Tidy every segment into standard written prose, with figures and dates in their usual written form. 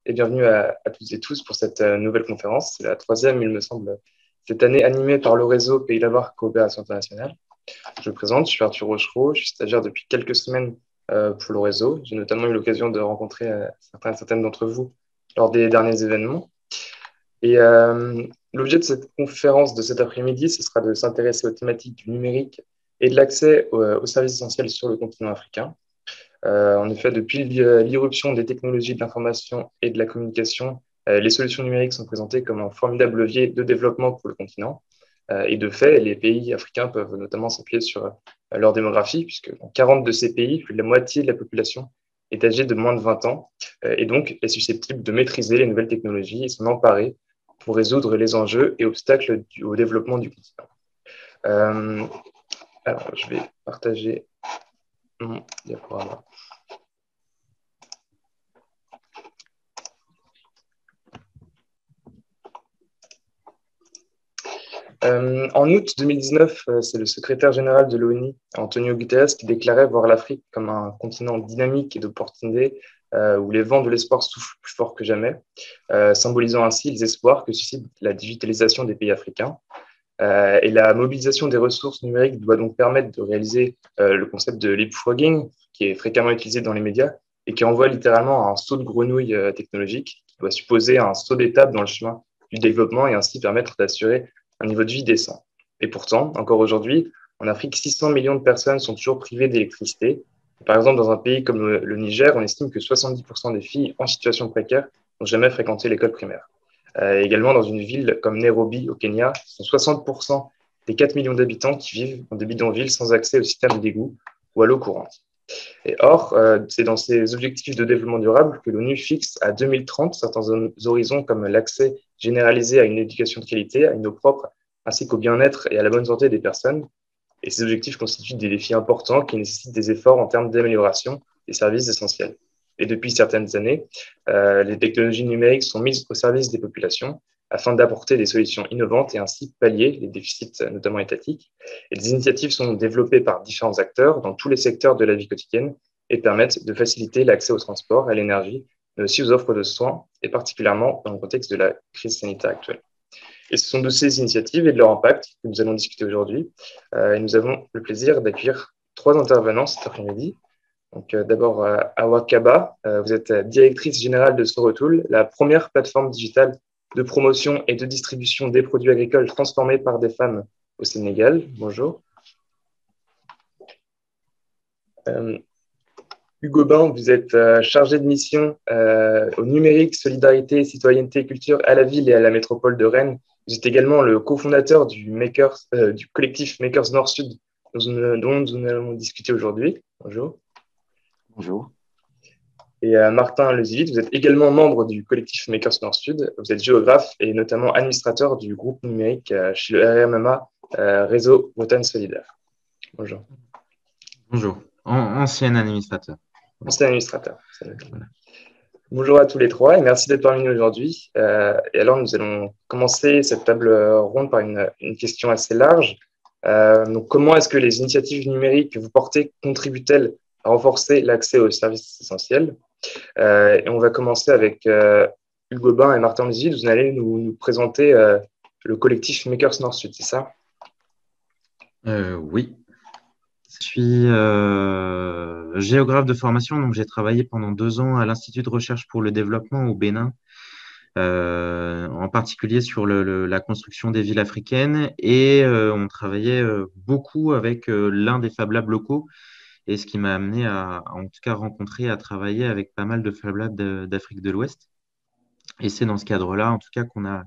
et bienvenue à toutes et tous pour cette nouvelle conférence. C'est la troisième, il me semble, cette année animée par le réseau Pays d'Avoir Coopération Internationale. Je me présente, je suis Arthur Rochereau, je suis stagiaire depuis quelques semaines pour le réseau. J'ai notamment eu l'occasion de rencontrer certaines d'entre vous lors des derniers événements. Et l'objet de cette conférence de cet après-midi, ce sera de s'intéresser aux thématiques du numérique et de l'accès aux services essentiels sur le continent africain. En effet, depuis l'irruption des technologies de l'information et de la communication, les solutions numériques sont présentées comme un formidable levier de développement pour le continent. Et de fait, les pays africains peuvent notamment s'appuyer sur leur démographie, puisque dans 40 de ces pays, plus de la moitié de la population est âgée de moins de 20 ans, et donc est susceptible de maîtriser les nouvelles technologies et s'en emparer pour résoudre les enjeux et obstacles au développement du continent. Alors, je vais partager mon diaporama. En août 2019, c'est le secrétaire général de l'ONU, Antonio Guterres, qui déclarait voir l'Afrique comme un continent dynamique et d'opportunités où les vents de l'espoir soufflent plus fort que jamais, symbolisant ainsi les espoirs que suscite la digitalisation des pays africains. Et la mobilisation des ressources numériques doit donc permettre de réaliser le concept de leapfrogging, qui est fréquemment utilisé dans les médias et qui envoie littéralement un saut de grenouille technologique, qui doit supposer un saut d'étape dans le chemin du développement et ainsi permettre d'assurer un niveau de vie décent. Et pourtant, encore aujourd'hui, en Afrique, 600 millions de personnes sont toujours privées d'électricité. Par exemple, dans un pays comme le Niger, on estime que 70% des filles en situation précaire n'ont jamais fréquenté l'école primaire. Également, dans une ville comme Nairobi, au Kenya, ce sont 60% des 4 millions d'habitants qui vivent dans des bidonvilles sans accès au système d'égout ou à l'eau courante. Et or, c'est dans ces objectifs de développement durable que l'ONU fixe à 2030 certains horizons comme l'accès généralisé à une éducation de qualité, à une eau propre, ainsi qu'au bien-être et à la bonne santé des personnes. Et ces objectifs constituent des défis importants qui nécessitent des efforts en termes d'amélioration des services essentiels. Et depuis certaines années, les technologies numériques sont mises au service des populations afin d'apporter des solutions innovantes et ainsi pallier les déficits, notamment étatiques. Et les initiatives sont développées par différents acteurs dans tous les secteurs de la vie quotidienne et permettent de faciliter l'accès au transport, à l'énergie, mais aussi aux offres de soins, et particulièrement dans le contexte de la crise sanitaire actuelle. Et ce sont de ces initiatives et de leur impact que nous allons discuter aujourd'hui. Et nous avons le plaisir d'accueillir 3 intervenants cet après-midi. Donc, d'abord, Awa Kaba, vous êtes directrice générale de Sorotool, la première plateforme digitale de promotion et de distribution des produits agricoles transformés par des femmes au Sénégal. Bonjour. Hugo Bain, vous êtes chargé de mission au numérique, solidarité, citoyenneté, culture à la ville et à la métropole de Rennes. Vous êtes également le cofondateur du collectif Makers Nord-Sud, dont nous allons discuter aujourd'hui. Bonjour. Bonjour. Et Martin Lezivit, vous êtes également membre du collectif Makers Nord-Sud. Vous êtes géographe et notamment administrateur du groupe numérique chez le RMMA, Réseau Bretagne Solidaire. Bonjour. Bonjour. Ancien administrateur. Ancien administrateur. Voilà. Bonjour à tous les trois et merci d'être parmi nous aujourd'hui. Et alors, nous allons commencer cette table ronde par une question assez large. Donc, comment est-ce que les initiatives numériques que vous portez contribuent-elles à renforcer l'accès aux services essentiels? Et on va commencer avec Hugo Bain et Martin Lezivit. Vous allez nous présenter le collectif Makers Nord-Sud, c'est ça? Oui. Je suis géographe de formation, donc j'ai travaillé pendant 2 ans à l'Institut de recherche pour le développement au Bénin, en particulier sur la construction des villes africaines, et on travaillait beaucoup avec l'un des Fab Labs locaux, et ce qui m'a amené à en tout cas rencontrer, à travailler avec pas mal de Fab Labs d'Afrique de l'Ouest. Et c'est dans ce cadre-là, en tout cas, qu'on a,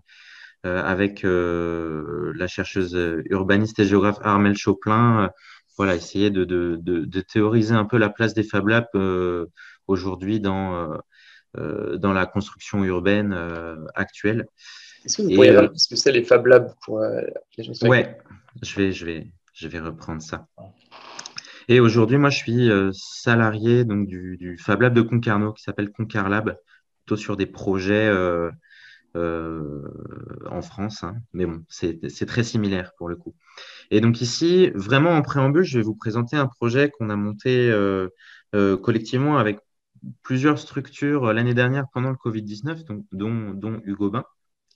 avec la chercheuse urbaniste et géographe Armelle Choplin, voilà, essayer de théoriser un peu la place des Fab Labs aujourd'hui dans la construction urbaine actuelle. Est-ce que vous pourriez dire ce que c'est les Fab Labs pour les gens? Ouais, je vais reprendre ça. Et aujourd'hui, moi, je suis salarié donc, du Fab Lab de Concarneau qui s'appelle Concarlab, plutôt sur des projets en France, hein. Mais bon, c'est très similaire pour le coup. Et donc ici, vraiment en préambule, je vais vous présenter un projet qu'on a monté collectivement avec plusieurs structures l'année dernière pendant le Covid-19, dont Hugo Bain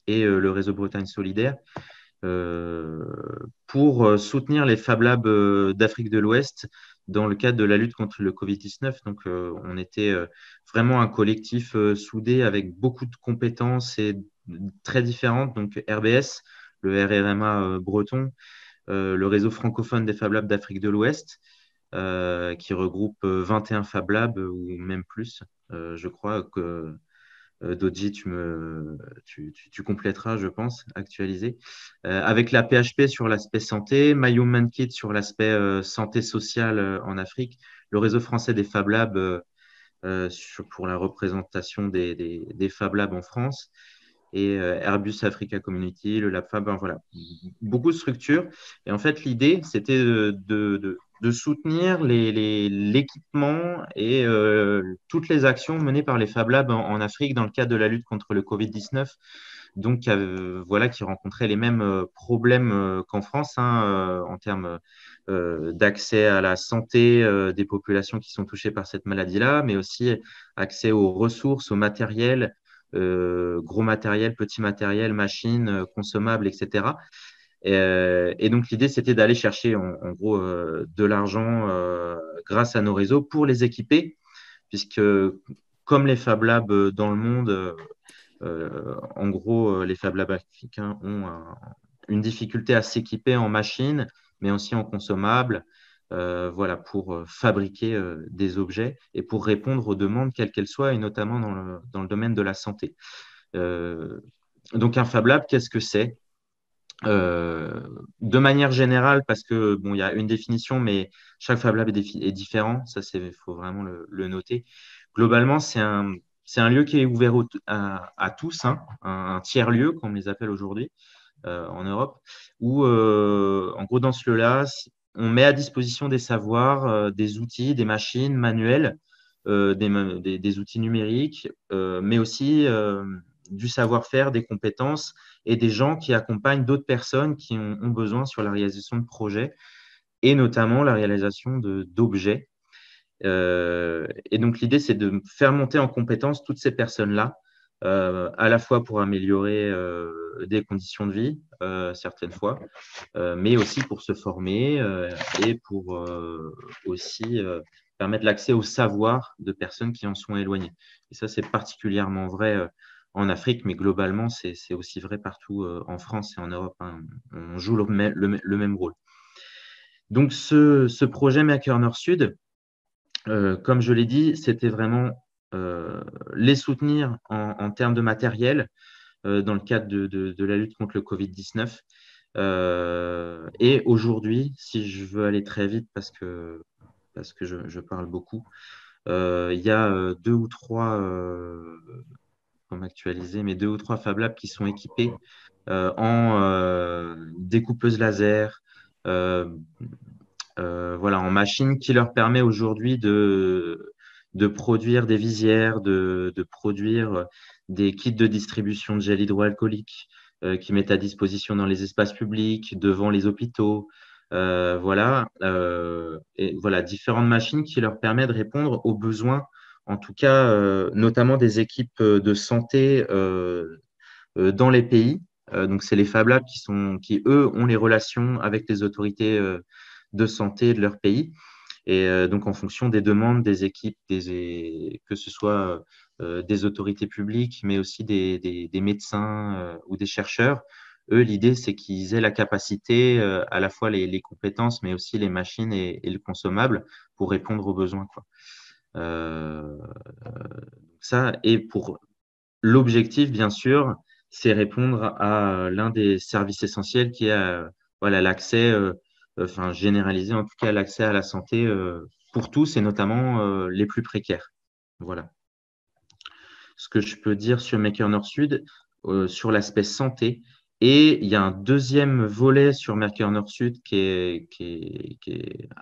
et le réseau Bretagne Solidaire, euh, pour soutenir les Fab Labs d'Afrique de l'Ouest dans le cadre de la lutte contre le Covid-19. Donc, on était vraiment un collectif soudé avec beaucoup de compétences et très différentes. Donc, RBS, le RRMA breton, le réseau francophone des Fab Labs d'Afrique de l'Ouest, qui regroupe 21 Fab Labs ou même plus. Je crois que Dodji, tu compléteras, je pense, actualisé. Avec la PHP sur l'aspect santé, My Kit sur l'aspect santé sociale en Afrique, le réseau français des Fab Labs pour la représentation des Fab Labs en France et Airbus Africa Community, le Lab Fab, voilà, beaucoup de structures. Et en fait, l'idée, c'était de soutenir l'équipement et toutes les actions menées par les Fab Labs en Afrique dans le cadre de la lutte contre le Covid-19. Donc, voilà, qui rencontraient les mêmes problèmes qu'en France hein, en termes d'accès à la santé des populations qui sont touchées par cette maladie-là, mais aussi accès aux ressources, au matériel, gros matériel, petit matériel, machines, consommables, etc. Et donc, l'idée, c'était d'aller chercher en gros de l'argent grâce à nos réseaux pour les équiper, puisque comme les Fab Labs dans le monde, en gros, les Fab Labs africains ont une difficulté à s'équiper en machines, mais aussi en consommables, voilà, pour fabriquer des objets et pour répondre aux demandes, quelles qu'elles soient, et notamment dans le domaine de la santé. Euh, donc, un Fab Lab, qu'est-ce que c'est? De manière générale, parce que bon, il y a une définition, mais chaque Fab Lab est différent. Ça, il faut vraiment le noter. Globalement, c'est un lieu qui est ouvert à tous, hein, un tiers-lieu, comme on les appelle aujourd'hui en Europe, où, en gros, dans ce lieu-là, on met à disposition des savoirs, des outils, des machines manuelles, des outils numériques, mais aussi du savoir-faire, des compétences et des gens qui accompagnent d'autres personnes qui ont besoin sur la réalisation de projets et notamment la réalisation d'objets. Et donc, l'idée, c'est de faire monter en compétence toutes ces personnes-là, à la fois pour améliorer des conditions de vie, certaines fois, mais aussi pour se former et pour aussi permettre l'accès au savoir de personnes qui en sont éloignées. Et ça, c'est particulièrement vrai en Afrique, mais globalement, c'est aussi vrai partout en France et en Europe, hein. On joue le même rôle. Donc, ce projet Maker Nord-Sud, comme je l'ai dit, c'était vraiment les soutenir en termes de matériel dans le cadre de la lutte contre le Covid-19. Et aujourd'hui, si je veux aller très vite parce que je parle beaucoup, il y a deux ou trois, comme actualisé, mais deux ou trois Fab Labs qui sont équipés en découpeuse laser, euh, voilà, en machine qui leur permet aujourd'hui de produire des visières, de produire des kits de distribution de gel hydroalcoolique qui mettent à disposition dans les espaces publics, devant les hôpitaux. Voilà, et voilà, différentes machines qui leur permettent de répondre aux besoins, en tout cas, notamment des équipes de santé dans les pays. Donc, c'est les Fab Labs qui, eux, ont les relations avec les autorités de santé de leur pays. Et donc, en fonction des demandes des équipes, que ce soit des autorités publiques, mais aussi des médecins ou des chercheurs, eux, l'idée, c'est qu'ils aient la capacité, à la fois les compétences, mais aussi les machines et le consommable pour répondre aux besoins, quoi. Euh, Ça, et pour l'objectif, bien sûr, c'est répondre à l'un des services essentiels qui est voilà, l'accès, enfin généralisé en tout cas, l'accès à la santé pour tous et notamment les plus précaires. Voilà. Ce que je peux dire sur Maker Nord-Sud, sur l'aspect santé. Et il y a un deuxième volet sur Maker Nord-Sud qui est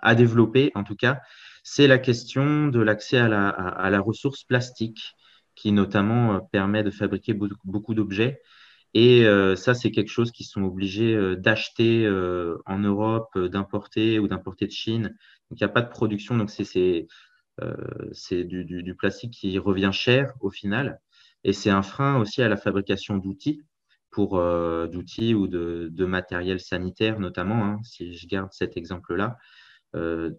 à développer, en tout cas, c'est la question de l'accès à la ressource plastique, qui notamment permet de fabriquer beaucoup d'objets. Et ça, c'est quelque chose qu'ils sont obligés d'acheter en Europe, d'importer ou d'importer de Chine. Donc, il n'y a pas de production. Donc, c'est du plastique qui revient cher au final. Et c'est un frein aussi à la fabrication d'outils, d'outils ou de matériel sanitaire notamment, hein, si je garde cet exemple-là.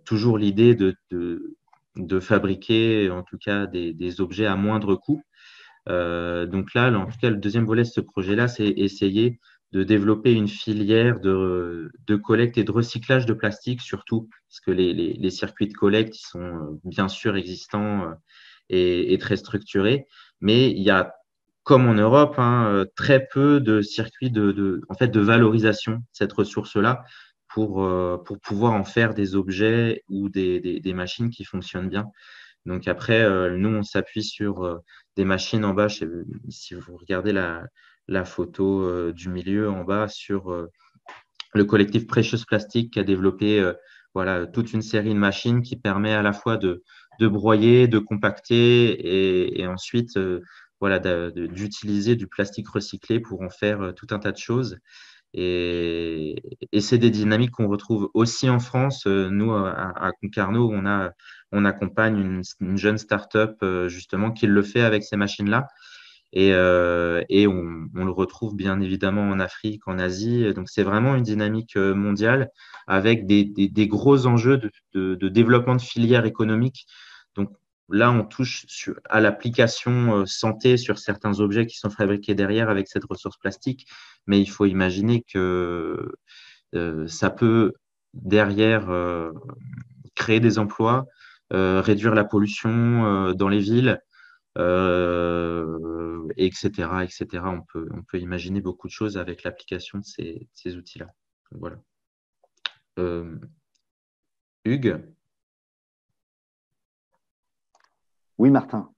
Toujours l'idée de fabriquer en tout cas des objets à moindre coût. Donc là, en tout cas, le deuxième volet de ce projet-là, c'est essayer de développer une filière de collecte et de recyclage de plastique, surtout, parce que les circuits de collecte, ils sont bien sûr existants et très structurés, mais il y a, comme en Europe, hein, très peu de circuits en fait, de valorisation de cette ressource-là pour pouvoir en faire des objets ou des machines qui fonctionnent bien. Donc après, nous, on s'appuie sur des machines en bas. Si vous regardez la photo du milieu en bas sur le collectif Precious Plastic qui a développé voilà, toute une série de machines qui permet à la fois de broyer, de compacter et ensuite voilà, d'utiliser du plastique recyclé pour en faire tout un tas de choses. Et c'est des dynamiques qu'on retrouve aussi en France. Nous, à Concarneau, on accompagne une jeune start-up justement qui le fait avec ces machines-là. Et on le retrouve bien évidemment en Afrique, en Asie. Donc, c'est vraiment une dynamique mondiale avec des gros enjeux de développement de filières économiques. Donc, là, on touche à l'application santé sur certains objets qui sont fabriqués derrière avec cette ressource plastique. Mais il faut imaginer que ça peut derrière créer des emplois, réduire la pollution dans les villes etc., etc. On peut imaginer beaucoup de choses avec l'application de ces outils-là. Voilà. Hugues? Oui, Martin.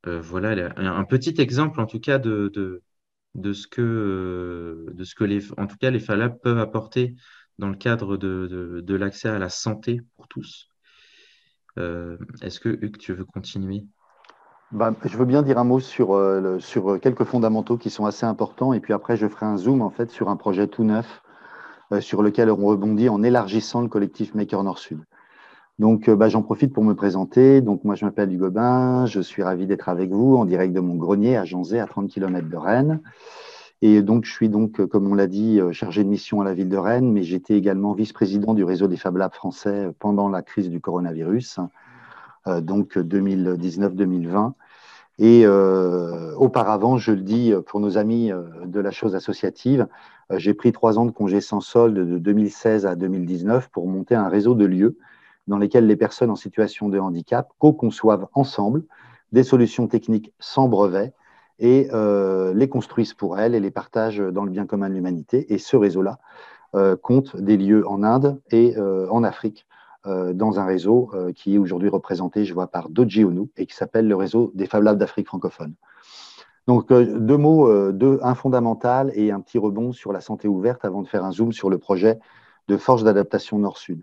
Voilà un petit exemple en tout cas de ce que en tout cas les Fab Labs peuvent apporter dans le cadre de l'accès à la santé pour tous. Est-ce que Hugues, tu veux continuer? Je veux bien dire un mot sur quelques fondamentaux qui sont assez importants et puis après je ferai un zoom en fait sur un projet tout neuf sur lequel on rebondit en élargissant le collectif Maker Nord-Sud. Donc j'en profite pour me présenter. Donc moi je m'appelle Hugues Aubin, je suis ravi d'être avec vous en direct de mon grenier à Janzé à 30 km de Rennes. Et donc je suis donc, comme on l'a dit, chargé de mission à la ville de Rennes, mais j'étais également vice-président du réseau des Fab Labs français pendant la crise du coronavirus, donc 2019-2020. Et auparavant, je le dis pour nos amis de la chose associative, j'ai pris 3 ans de congé sans solde de 2016 à 2019 pour monter un réseau de lieux dans lesquels les personnes en situation de handicap co-conçoivent ensemble des solutions techniques sans brevet et les construisent pour elles et les partagent dans le bien commun de l'humanité. Et ce réseau-là compte des lieux en Inde et en Afrique dans un réseau qui est aujourd'hui représenté, je vois, par Doji Onu et qui s'appelle le réseau des Fab Labs d'Afrique francophone. Donc, 2 mots, un fondamental et un petit rebond sur la santé ouverte avant de faire un zoom sur le projet de forge d'adaptation Nord-Sud.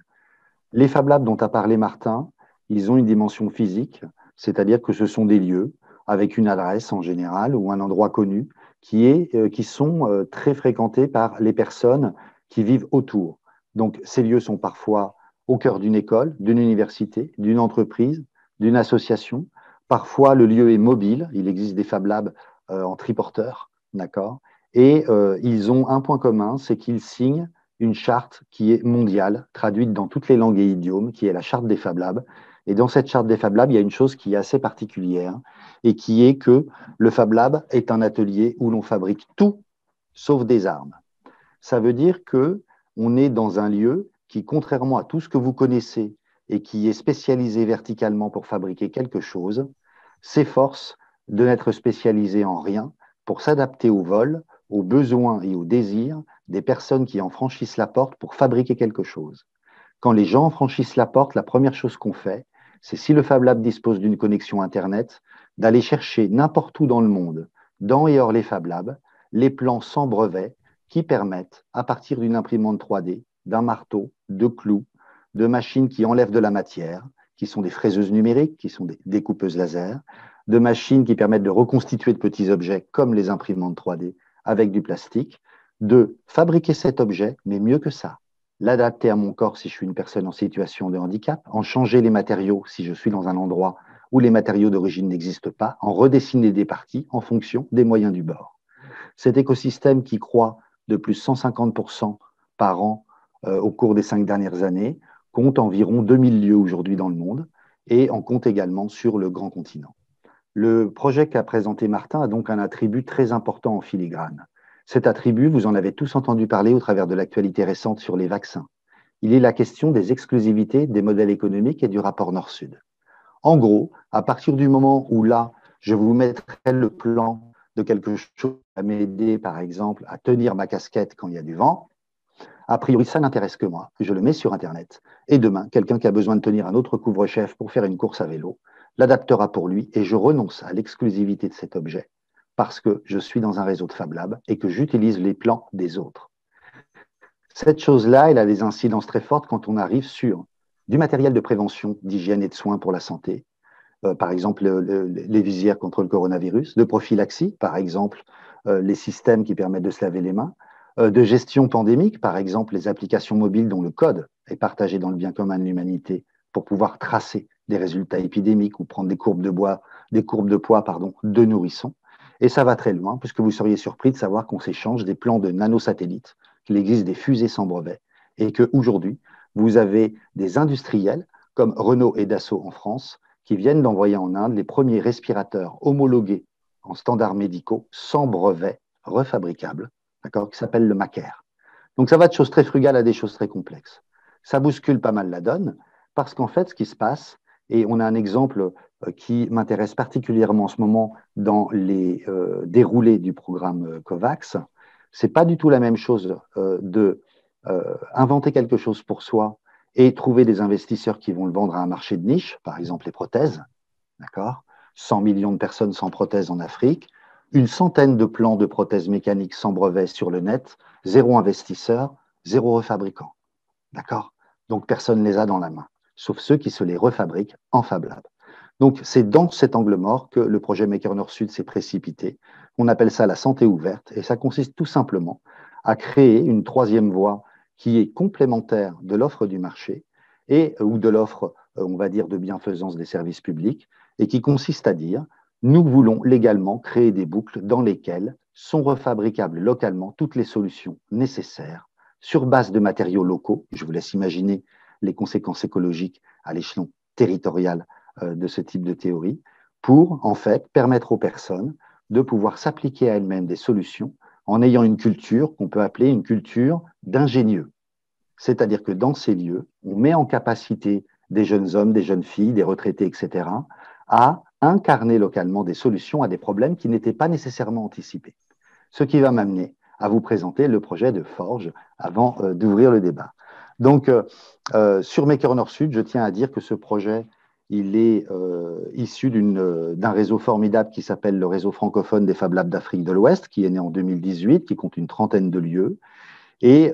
Les Fab Labs dont a parlé Martin, ils ont une dimension physique, c'est-à-dire que ce sont des lieux avec une adresse en général ou un endroit connu qui sont très fréquentés par les personnes qui vivent autour. Donc, ces lieux sont parfois au cœur d'une école, d'une université, d'une entreprise, d'une association. Parfois, le lieu est mobile. Il existe des Fab Labs en triporteur, d'accord. Et ils ont un point commun, c'est qu'ils signent une charte qui est mondiale, traduite dans toutes les langues et idiomes, qui est la charte des Fab Labs. Et dans cette charte des Fab Labs, il y a une chose qui est assez particulière et qui est que le Fab Lab est un atelier où l'on fabrique tout sauf des armes. Ça veut dire que on est dans un lieu qui, contrairement à tout ce que vous connaissez et qui est spécialisé verticalement pour fabriquer quelque chose, s'efforce de n'être spécialisé en rien pour s'adapter au vol, aux besoins et aux désirs des personnes qui en franchissent la porte pour fabriquer quelque chose. Quand les gens franchissent la porte, la première chose qu'on fait, c'est si le Fab Lab dispose d'une connexion Internet, d'aller chercher n'importe où dans le monde, dans et hors les Fab Labs, les plans sans brevet qui permettent, à partir d'une imprimante 3D, d'un marteau, de clous, de machines qui enlèvent de la matière, qui sont des fraiseuses numériques, qui sont des découpeuses laser, de machines qui permettent de reconstituer de petits objets comme les imprimantes 3D avec du plastique, de fabriquer cet objet, mais mieux que ça, l'adapter à mon corps si je suis une personne en situation de handicap, en changer les matériaux si je suis dans un endroit où les matériaux d'origine n'existent pas, en redessiner des parties en fonction des moyens du bord. Cet écosystème qui croît de plus de 150% par an au cours des 5 dernières années compte environ 2000 lieux aujourd'hui dans le monde et en compte également sur le grand continent. Le projet qu'a présenté Martin a donc un attribut très important en filigrane. Cet attribut, vous en avez tous entendu parler au travers de l'actualité récente sur les vaccins. Il est la question des exclusivités, des modèles économiques et du rapport Nord-Sud. En gros, à partir du moment où là, je vous mettrai le plan de quelque chose à m'aider, par exemple, à tenir ma casquette quand il y a du vent, a priori, ça n'intéresse que moi. Je le mets sur Internet. Et demain, quelqu'un qui a besoin de tenir un autre couvre-chef pour faire une course à vélo l'adaptera pour lui et je renonce à l'exclusivité de cet objet parce que je suis dans un réseau de Fab Lab et que j'utilise les plans des autres. Cette chose-là, elle a des incidences très fortes quand on arrive sur du matériel de prévention, d'hygiène et de soins pour la santé, par exemple les visières contre le coronavirus, de prophylaxie, par exemple les systèmes qui permettent de se laver les mains, de gestion pandémique, par exemple les applications mobiles dont le code est partagé dans le bien commun de l'humanité pour pouvoir tracer des résultats épidémiques ou prendre des courbes de poids de nourrissons. Et ça va très loin, puisque vous seriez surpris de savoir qu'on s'échange des plans de nanosatellites, qu'il existe des fusées sans brevet, et qu'aujourd'hui, vous avez des industriels comme Renault et Dassault en France qui viennent d'envoyer en Inde les premiers respirateurs homologués en standards médicaux sans brevet refabricables, qui s'appellent le Macaire. Donc ça va de choses très frugales à des choses très complexes. Ça bouscule pas mal la donne parce qu'en fait, ce qui se passe, et on a un exemple qui m'intéresse particulièrement en ce moment dans les déroulés du programme COVAX, c'est pas du tout la même chose inventer quelque chose pour soi et trouver des investisseurs qui vont le vendre à un marché de niche, par exemple les prothèses, d'accord, 100 millions de personnes sans prothèses en Afrique, une centaine de plans de prothèses mécaniques sans brevet sur le net, 0 investisseur, 0 refabricant, d'accord. Donc personne ne les a dans la main, sauf ceux qui se les refabriquent en Fab Lab. Donc c'est dans cet angle mort que le projet Maker Nord-Sud s'est précipité. On appelle ça la santé ouverte et ça consiste tout simplement à créer une troisième voie qui est complémentaire de l'offre du marché ou de l'offre, on va dire, de bienfaisance des services publics et qui consiste à dire nous voulons légalement créer des boucles dans lesquelles sont refabricables localement toutes les solutions nécessaires sur base de matériaux locaux. Je vous laisse imaginer les conséquences écologiques à l'échelon territorial de ce type de théorie pour, en fait, permettre aux personnes de pouvoir s'appliquer à elles-mêmes des solutions en ayant une culture qu'on peut appeler une culture d'ingénieux. C'est-à-dire que dans ces lieux, on met en capacité des jeunes hommes, des jeunes filles, des retraités, etc., à incarner localement des solutions à des problèmes qui n'étaient pas nécessairement anticipés. Ce qui va m'amener à vous présenter le projet de Forge avant d'ouvrir le débat. Donc, sur Maker Nord-Sud, je tiens à dire que ce projet, il est issu d'un réseau formidable qui s'appelle le réseau francophone des Fab Labs d'Afrique de l'Ouest, qui est né en 2018, qui compte une trentaine de lieux. Et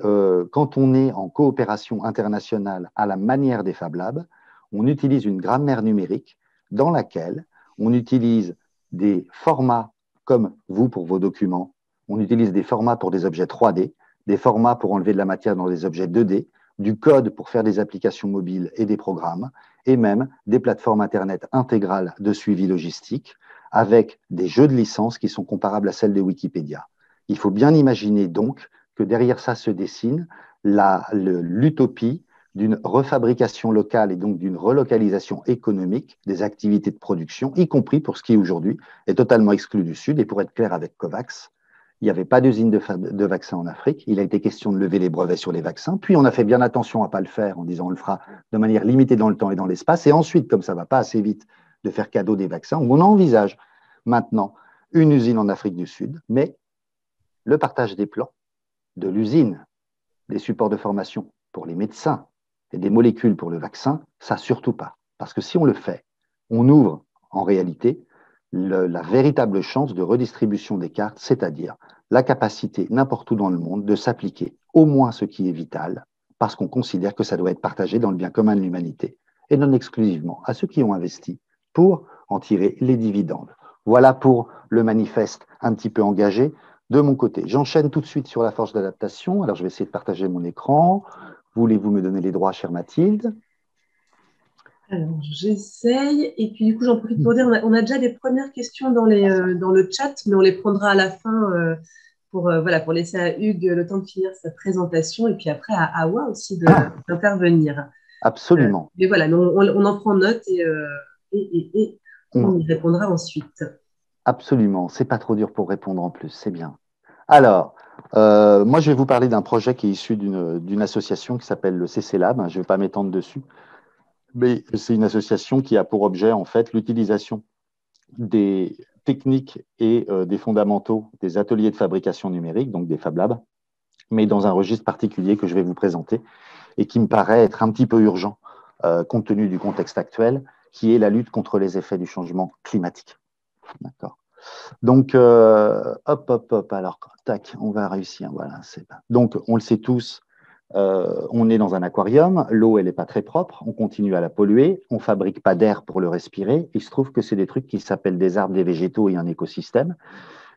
quand on est en coopération internationale à la manière des Fab Labs, on utilise une grammaire numérique dans laquelle on utilise des formats comme vous pour vos documents, on utilise des formats pour des objets 3D, des formats pour enlever de la matière dans des objets 2D, du code pour faire des applications mobiles et des programmes, et même des plateformes Internet intégrales de suivi logistique avec des jeux de licence qui sont comparables à celles de Wikipédia. Il faut bien imaginer donc que derrière ça se dessine l'utopie d'une refabrication locale et donc d'une relocalisation économique des activités de production, y compris pour ce qui aujourd'hui est totalement exclu du Sud. Et pour être clair avec COVAX, il n'y avait pas d'usine de vaccins en Afrique. Il a été question de lever les brevets sur les vaccins. Puis on a fait bien attention à ne pas le faire en disant on le fera de manière limitée dans le temps et dans l'espace. Et ensuite, comme ça ne va pas assez vite de faire cadeau des vaccins, on envisage maintenant une usine en Afrique du Sud, mais le partage des plans de l'usine, des supports de formation pour les médecins et des molécules pour le vaccin, ça surtout pas. Parce que si on le fait, on ouvre en réalité la véritable chance de redistribution des cartes, c'est-à-dire la capacité n'importe où dans le monde de s'appliquer au moins ce qui est vital, parce qu'on considère que ça doit être partagé dans le bien commun de l'humanité, et non exclusivement à ceux qui ont investi pour en tirer les dividendes. Voilà pour le manifeste un petit peu engagé de mon côté. J'enchaîne tout de suite sur la force d'adaptation. Alors, je vais essayer de partager mon écran. Voulez-vous me donner les droits, chère Mathilde? Alors, j'essaye. Et puis, du coup, j'en profite pour dire, on a déjà des premières questions dans dans le chat, mais on les prendra à la fin voilà, pour laisser à Hugues le temps de finir sa présentation et puis après à Awa aussi d'intervenir. Absolument. Mais voilà, on en prend note et on y répondra ensuite. Absolument. C'est pas trop dur pour répondre en plus. C'est bien. Alors, moi, je vais vous parler d'un projet qui est issu d'une association qui s'appelle le CC Lab. Je ne vais pas m'étendre dessus. Mais c'est une association qui a pour objet, en fait, l'utilisation des techniques et des fondamentaux des ateliers de fabrication numérique, donc des Fab Labs, mais dans un registre particulier que je vais vous présenter et qui me paraît être un petit peu urgent compte tenu du contexte actuel, qui est la lutte contre les effets du changement climatique. D'accord. Donc, hop, alors, tac, on va réussir. Voilà, donc, on le sait tous, on est dans un aquarium, l'eau, elle n'est pas très propre, on continue à la polluer, on ne fabrique pas d'air pour le respirer. Il se trouve que c'est des trucs qui s'appellent des arbres, des végétaux et un écosystème.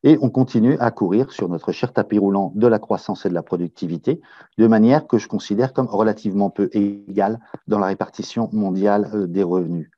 Et on continue à courir sur notre cher tapis roulant de la croissance et de la productivité, de manière que je considère comme relativement peu égale dans la répartition mondiale des revenus.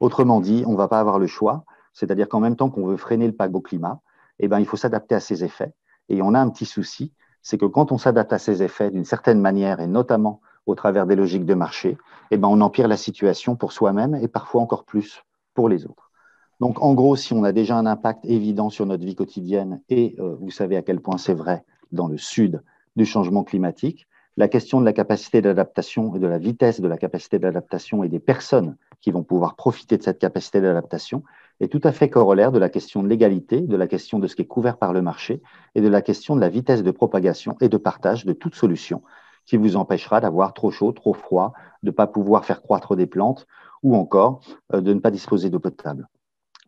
Autrement dit, on ne va pas avoir le choix, c'est-à-dire qu'en même temps qu'on veut freiner le paquebot-climat, eh ben, il faut s'adapter à ses effets. Et on a un petit souci, c'est que quand on s'adapte à ces effets d'une certaine manière, et notamment au travers des logiques de marché, eh ben, on empire la situation pour soi-même et parfois encore plus pour les autres. Donc, en gros, si on a déjà un impact évident sur notre vie quotidienne, et vous savez à quel point c'est vrai dans le sud du changement climatique, la question de la capacité d'adaptation et de la vitesse de la capacité d'adaptation et des personnes qui vont pouvoir profiter de cette capacité d'adaptation est tout à fait corollaire de la question de l'égalité, de la question de ce qui est couvert par le marché et de la question de la vitesse de propagation et de partage de toute solution qui vous empêchera d'avoir trop chaud, trop froid, de ne pas pouvoir faire croître des plantes ou encore de ne pas disposer d'eau potable.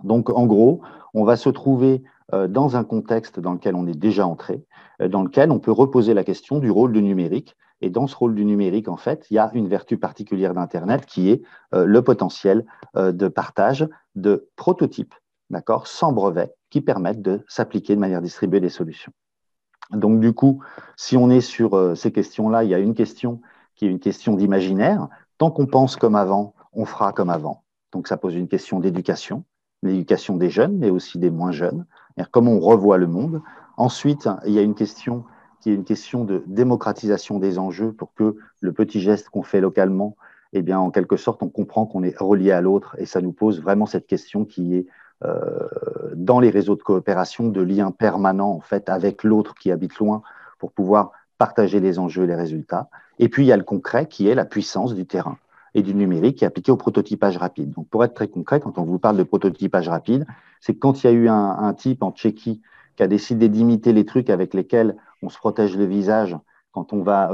Donc, en gros, on va se trouver dans un contexte dans lequel on est déjà entré, dans lequel on peut reposer la question du rôle du numérique. Et dans ce rôle du numérique, en fait, il y a une vertu particulière d'Internet qui est le potentiel de partage de prototypes, d'accord, sans brevet, qui permettent de s'appliquer de manière distribuée des solutions. Donc, du coup, si on est sur ces questions-là, il y a une question qui est une question d'imaginaire. Tant qu'on pense comme avant, on fera comme avant. Donc, ça pose une question d'éducation, l'éducation des jeunes, mais aussi des moins jeunes, comment on revoit le monde. Ensuite, il y a une question qui est une question de démocratisation des enjeux pour que le petit geste qu'on fait localement, eh bien, en quelque sorte, on comprend qu'on est relié à l'autre et ça nous pose vraiment cette question qui est dans les réseaux de coopération, de lien permanent en fait, avec l'autre qui habite loin pour pouvoir partager les enjeux et les résultats. Et puis, il y a le concret qui est la puissance du terrain et du numérique qui est appliqué au prototypage rapide. Donc, pour être très concret, quand on vous parle de prototypage rapide, c'est que quand il y a eu un type en Tchéquie qui a décidé d'imiter les trucs avec lesquels on se protège le visage quand on va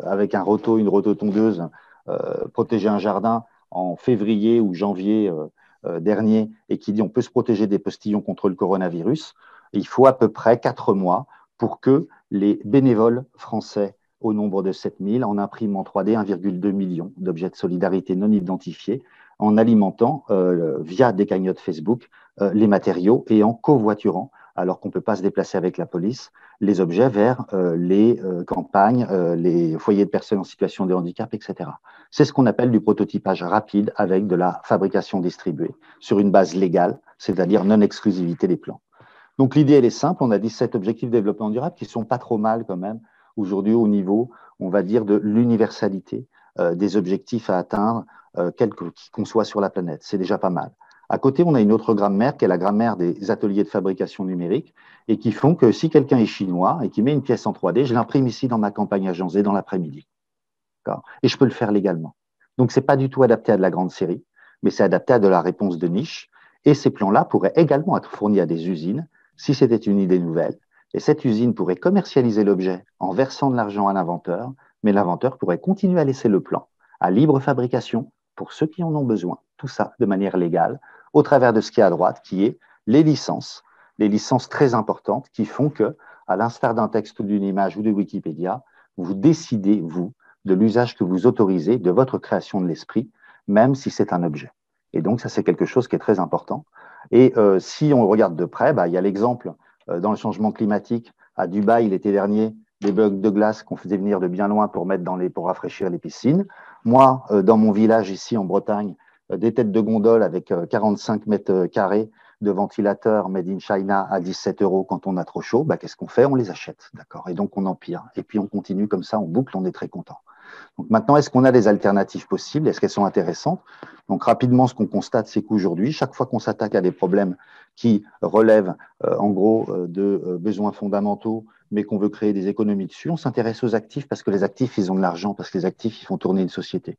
avec un roto, une rototondeuse, protéger un jardin en février ou janvier dernier et qui dit on peut se protéger des postillons contre le coronavirus, il faut à peu près 4 mois pour que les bénévoles français au nombre de 7000 en impriment en 3D 1,2 million d'objets de solidarité non identifiés en alimentant via des cagnottes Facebook les matériaux et en covoiturant, alors qu'on ne peut pas se déplacer avec la police, les objets vers les campagnes, les foyers de personnes en situation de handicap, etc. C'est ce qu'on appelle du prototypage rapide avec de la fabrication distribuée sur une base légale, c'est-à-dire non-exclusivité des plans. Donc l'idée, elle est simple, on a 17 objectifs de développement durable qui ne sont pas trop mal quand même aujourd'hui au niveau, on va dire, de l'universalité des objectifs à atteindre, quels qu'on soit sur la planète. C'est déjà pas mal. À côté, on a une autre grammaire qui est la grammaire des ateliers de fabrication numérique et qui font que si quelqu'un est chinois et qui met une pièce en 3D, je l'imprime ici dans ma campagne à Janzé dans l'après-midi. Et je peux le faire légalement. Donc, ce n'est pas du tout adapté à de la grande série, mais c'est adapté à de la réponse de niche. Et ces plans-là pourraient également être fournis à des usines si c'était une idée nouvelle. Et cette usine pourrait commercialiser l'objet en versant de l'argent à l'inventeur, mais l'inventeur pourrait continuer à laisser le plan à libre fabrication pour ceux qui en ont besoin. Tout ça de manière légale, au travers de ce qui est à droite, qui est les licences très importantes qui font que, à l'instar d'un texte ou d'une image ou de Wikipédia, vous décidez, vous, de l'usage que vous autorisez de votre création de l'esprit, même si c'est un objet. Et donc, ça, c'est quelque chose qui est très important. Et si on regarde de près, il y a l'exemple dans le changement climatique à Dubaï l'été dernier des blocs de glace qu'on faisait venir de bien loin pour rafraîchir les piscines. Moi, dans mon village ici en Bretagne, des têtes de gondole avec 45 mètres carrés de ventilateurs made in China à 17 € quand on a trop chaud, bah, qu'est-ce qu'on fait? On les achète, d'accord? Et donc on empire. Et puis on continue comme ça, on boucle, on est très content. Donc maintenant, est-ce qu'on a des alternatives possibles? Est-ce qu'elles sont intéressantes? Donc rapidement, ce qu'on constate, c'est qu'aujourd'hui, chaque fois qu'on s'attaque à des problèmes qui relèvent en gros de besoins fondamentaux, mais qu'on veut créer des économies dessus, on s'intéresse aux actifs parce que les actifs, ils ont de l'argent, parce que les actifs, ils font tourner une société.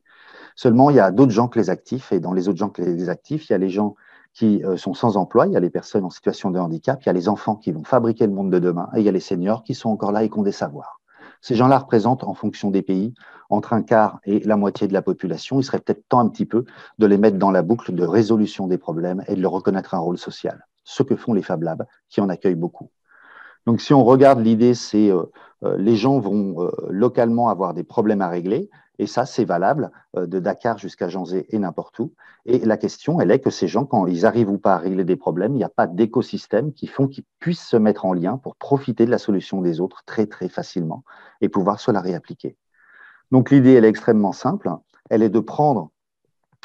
Seulement, il y a d'autres gens que les actifs, et dans les autres gens que les actifs, il y a les gens qui sont sans emploi, il y a les personnes en situation de handicap, il y a les enfants qui vont fabriquer le monde de demain, et il y a les seniors qui sont encore là et qui ont des savoirs. Ces gens-là représentent, en fonction des pays, entre un quart et la moitié de la population. Il serait peut-être temps un petit peu de les mettre dans la boucle de résolution des problèmes et de leur reconnaître un rôle social. Ce que font les Fab Labs, qui en accueillent beaucoup. Donc, si on regarde, l'idée, c'est les gens vont localement avoir des problèmes à régler. Et ça, c'est valable de Dakar jusqu'à Janzé et n'importe où. Et la question, elle est que ces gens, quand ils arrivent ou pas à régler des problèmes, il n'y a pas d'écosystème qui font qu'ils puissent se mettre en lien pour profiter de la solution des autres très, très facilement et pouvoir se la réappliquer. Donc, l'idée, elle est extrêmement simple. Elle est de prendre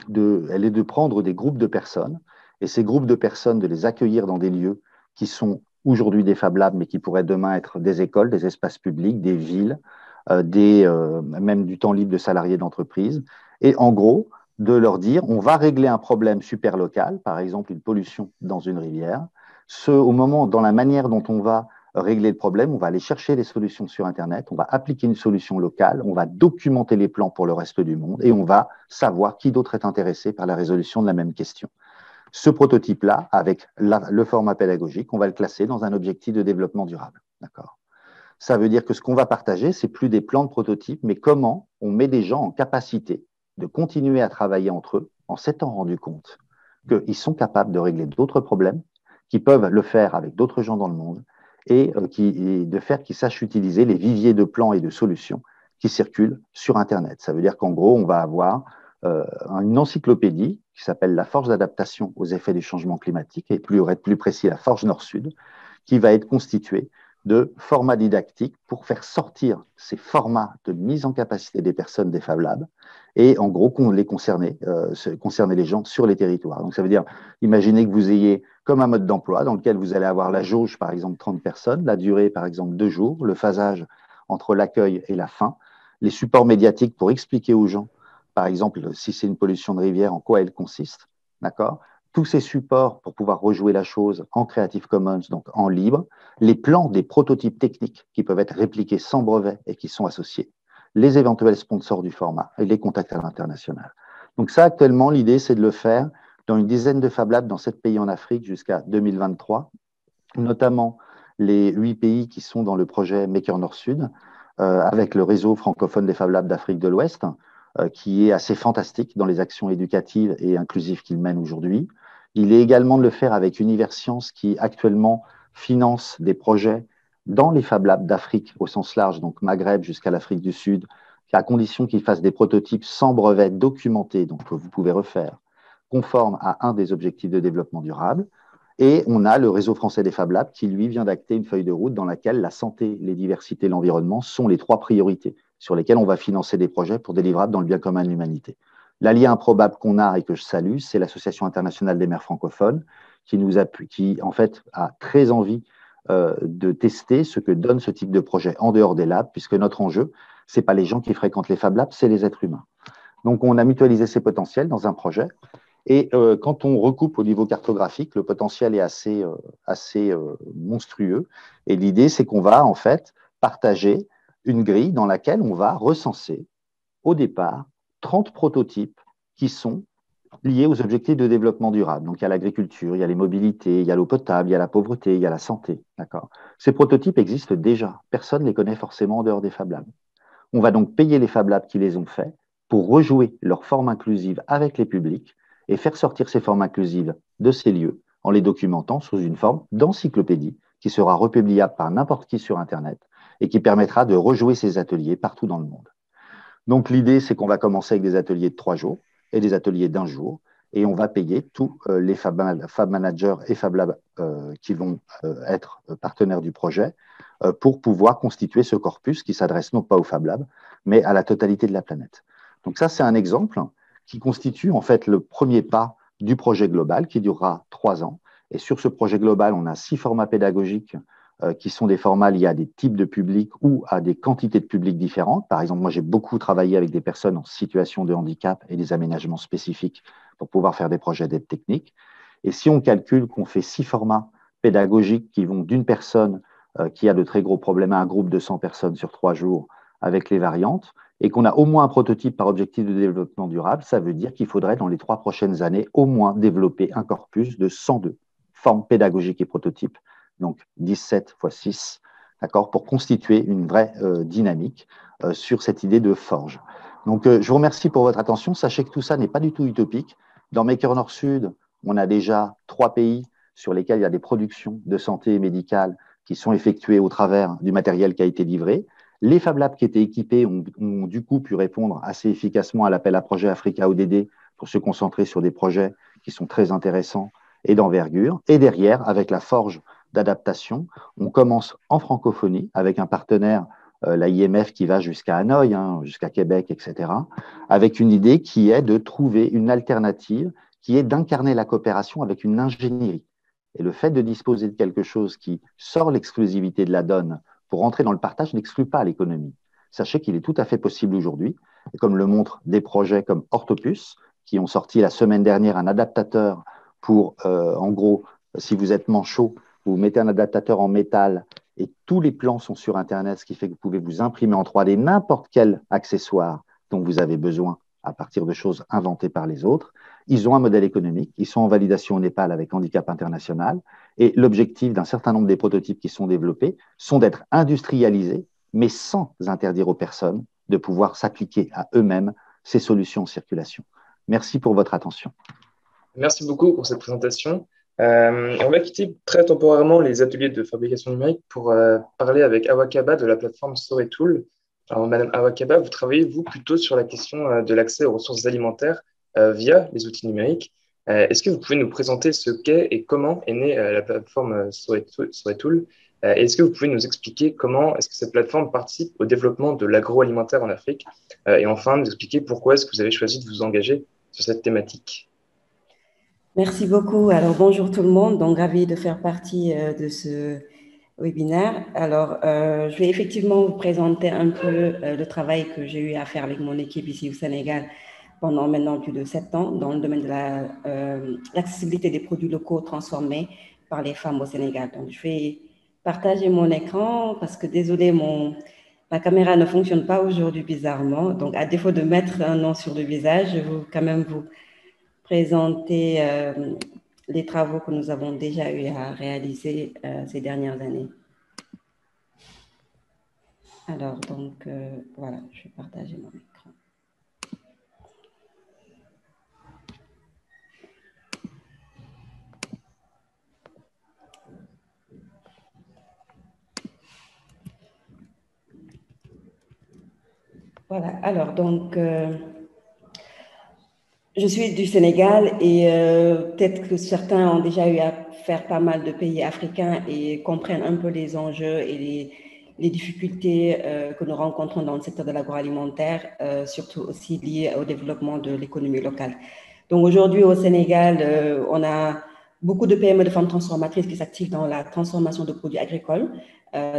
des groupes de personnes et ces groupes de personnes, de les accueillir dans des lieux qui sont aujourd'hui des Fab Labs, mais qui pourraient demain être des écoles, des espaces publics, des villes, même du temps libre de salariés d'entreprise. Et en gros, de leur dire, on va régler un problème super local, par exemple une pollution dans une rivière. Dans la manière dont on va régler le problème, on va aller chercher les solutions sur Internet, on va appliquer une solution locale, on va documenter les plans pour le reste du monde et on va savoir qui d'autre est intéressé par la résolution de la même question. Ce prototype-là, avec le format pédagogique, on va le classer dans un objectif de développement durable. D'accord ? Ça veut dire que ce qu'on va partager, ce n'est plus des plans de prototype, mais comment on met des gens en capacité de continuer à travailler entre eux en s'étant rendu compte qu'ils sont capables de régler d'autres problèmes, qu'ils peuvent le faire avec d'autres gens dans le monde et de faire qu'ils sachent utiliser les viviers de plans et de solutions qui circulent sur Internet. Ça veut dire qu'en gros, on va avoir une encyclopédie qui s'appelle La forge d'adaptation aux effets du changement climatique, et plus précis, la forge Nord-Sud, qui va être constituée de formats didactiques pour faire sortir ces formats de mise en capacité des personnes des Fab Labs et en gros concerner les gens sur les territoires. Donc ça veut dire, imaginez que vous ayez comme un mode d'emploi dans lequel vous allez avoir la jauge, par exemple 30 personnes, la durée, par exemple 2 jours, le phasage entre l'accueil et la fin, les supports médiatiques pour expliquer aux gens, par exemple, si c'est une pollution de rivière, en quoi elle consiste, d'accord ? Tous ces supports pour pouvoir rejouer la chose en Creative Commons, donc en libre, les plans des prototypes techniques qui peuvent être répliqués sans brevet et qui sont associés, les éventuels sponsors du format et les contacts à l'international. Donc ça, actuellement, l'idée, c'est de le faire dans une dizaine de Fab Labs dans 7 pays en Afrique jusqu'à 2023, notamment les 8 pays qui sont dans le projet Maker Nord-Sud, avec le réseau francophone des Fab Labs d'Afrique de l'Ouest, qui est assez fantastique dans les actions éducatives et inclusives qu'il mène aujourd'hui. Il est également de le faire avec Universcience, qui actuellement finance des projets dans les Fab Labs d'Afrique au sens large, donc Maghreb jusqu'à l'Afrique du Sud, à condition qu'ils fassent des prototypes sans brevet documentés, donc que vous pouvez refaire, conformes à un des objectifs de développement durable. Et on a le réseau français des Fab Labs qui, lui, vient d'acter une feuille de route dans laquelle la santé, les diversités et l'environnement sont les 3 priorités sur lesquelles on va financer des projets pour des livrables dans le bien commun de l'humanité. L'allié improbable qu'on a et que je salue, c'est l'Association internationale des maires francophones qui nous appuie, qui en fait a très envie de tester ce que donne ce type de projet en dehors des labs, puisque notre enjeu, ce n'est pas les gens qui fréquentent les Fab Labs, c'est les êtres humains. Donc on a mutualisé ces potentiels dans un projet. Et quand on recoupe au niveau cartographique, le potentiel est assez monstrueux. Et l'idée, c'est qu'on va en fait partager une grille dans laquelle on va recenser au départ 30 prototypes qui sont liés aux objectifs de développement durable. Donc il y a l'agriculture, il y a les mobilités, il y a l'eau potable, il y a la pauvreté, il y a la santé. D'accord ? Ces prototypes existent déjà. Personne ne les connaît forcément en dehors des Fab Labs. On va donc payer les Fab Labs qui les ont faits pour rejouer leur forme inclusive avec les publics et faire sortir ces formes inclusives de ces lieux en les documentant sous une forme d'encyclopédie qui sera republiable par n'importe qui sur Internet et qui permettra de rejouer ces ateliers partout dans le monde. Donc l'idée, c'est qu'on va commencer avec des ateliers de 3 jours et des ateliers d'1 jour et on va payer tous les Fab Managers et Fab Labs qui vont être partenaires du projet pour pouvoir constituer ce corpus qui s'adresse non pas aux Fab Labs, mais à la totalité de la planète. Donc ça, c'est un exemple qui constitue en fait le premier pas du projet global qui durera 3 ans. Et sur ce projet global, on a 6 formats pédagogiques qui sont des formats liés à des types de publics ou à des quantités de publics différentes. Par exemple, moi, j'ai beaucoup travaillé avec des personnes en situation de handicap et des aménagements spécifiques pour pouvoir faire des projets d'aide technique. Et si on calcule qu'on fait 6 formats pédagogiques qui vont d'une personne qui a de très gros problèmes à un groupe de 100 personnes sur 3 jours avec les variantes, et qu'on a au moins un prototype par objectif de développement durable, ça veut dire qu'il faudrait dans les 3 prochaines années au moins développer un corpus de 102 formes pédagogiques et prototypes, donc 17 x 6, d'accord, pour constituer une vraie dynamique sur cette idée de forge. Donc, je vous remercie pour votre attention. Sachez que tout ça n'est pas du tout utopique. Dans Maker Nord Sud, on a déjà 3 pays sur lesquels il y a des productions de santé médicale qui sont effectuées au travers du matériel qui a été livré. Les Fab Labs qui étaient équipés ont du coup pu répondre assez efficacement à l'appel à projet Africa ODD pour se concentrer sur des projets qui sont très intéressants et d'envergure. Et derrière, avec la forge d'adaptation, on commence en francophonie avec un partenaire, la IMF qui va jusqu'à Hanoï, jusqu'à Québec, etc., avec une idée qui est de trouver une alternative qui est d'incarner la coopération avec une ingénierie. Et le fait de disposer de quelque chose qui sort l'exclusivité de la donne pour entrer dans le partage n'exclut pas l'économie. Sachez qu'il est tout à fait possible aujourd'hui, et comme le montrent des projets comme Orthopus, qui ont sorti la semaine dernière un adaptateur pour, en gros, si vous êtes manchot, vous mettez un adaptateur en métal et tous les plans sont sur Internet, ce qui fait que vous pouvez vous imprimer en 3D n'importe quel accessoire dont vous avez besoin à partir de choses inventées par les autres. Ils ont un modèle économique, ils sont en validation au Népal avec Handicap International et l'objectif d'un certain nombre des prototypes qui sont développés sont d'être industrialisés, mais sans interdire aux personnes de pouvoir s'appliquer à eux-mêmes ces solutions en circulation. Merci pour votre attention. Merci beaucoup pour cette présentation. On va quitter très temporairement les ateliers de fabrication numérique pour parler avec Awakaba de la plateforme SoreTool. Alors, Madame Awakaba, vous travaillez, vous, plutôt sur la question de l'accès aux ressources alimentaires via les outils numériques. Est-ce que vous pouvez nous présenter ce qu'est et comment est née la plateforme SoreTool? Est-ce que vous pouvez nous expliquer comment est-ce que cette plateforme participe au développement de l'agroalimentaire en Afrique? Et enfin, nous expliquer pourquoi est-ce que vous avez choisi de vous engager sur cette thématique? Merci beaucoup. Alors, bonjour tout le monde. Donc, ravi de faire partie de ce webinaire. Alors, je vais effectivement vous présenter un peu le travail que j'ai eu à faire avec mon équipe ici au Sénégal pendant maintenant plus de 7 ans dans le domaine de l'accessibilité des produits locaux transformés par les femmes au Sénégal. Donc, je vais partager mon écran parce que, désolé, ma caméra ne fonctionne pas aujourd'hui bizarrement. Donc, à défaut de mettre un nom sur le visage, je vais quand même vous présenter les travaux que nous avons déjà eu à réaliser ces dernières années. Alors, donc, voilà, je vais partager mon écran. Voilà, alors, donc, je suis du Sénégal et peut-être que certains ont déjà eu à faire pas mal de pays africains et comprennent un peu les enjeux et les difficultés que nous rencontrons dans le secteur de l'agroalimentaire, surtout aussi liées au développement de l'économie locale. Donc aujourd'hui au Sénégal, on a beaucoup de PME de femmes transformatrices qui s'activent dans la transformation de produits agricoles,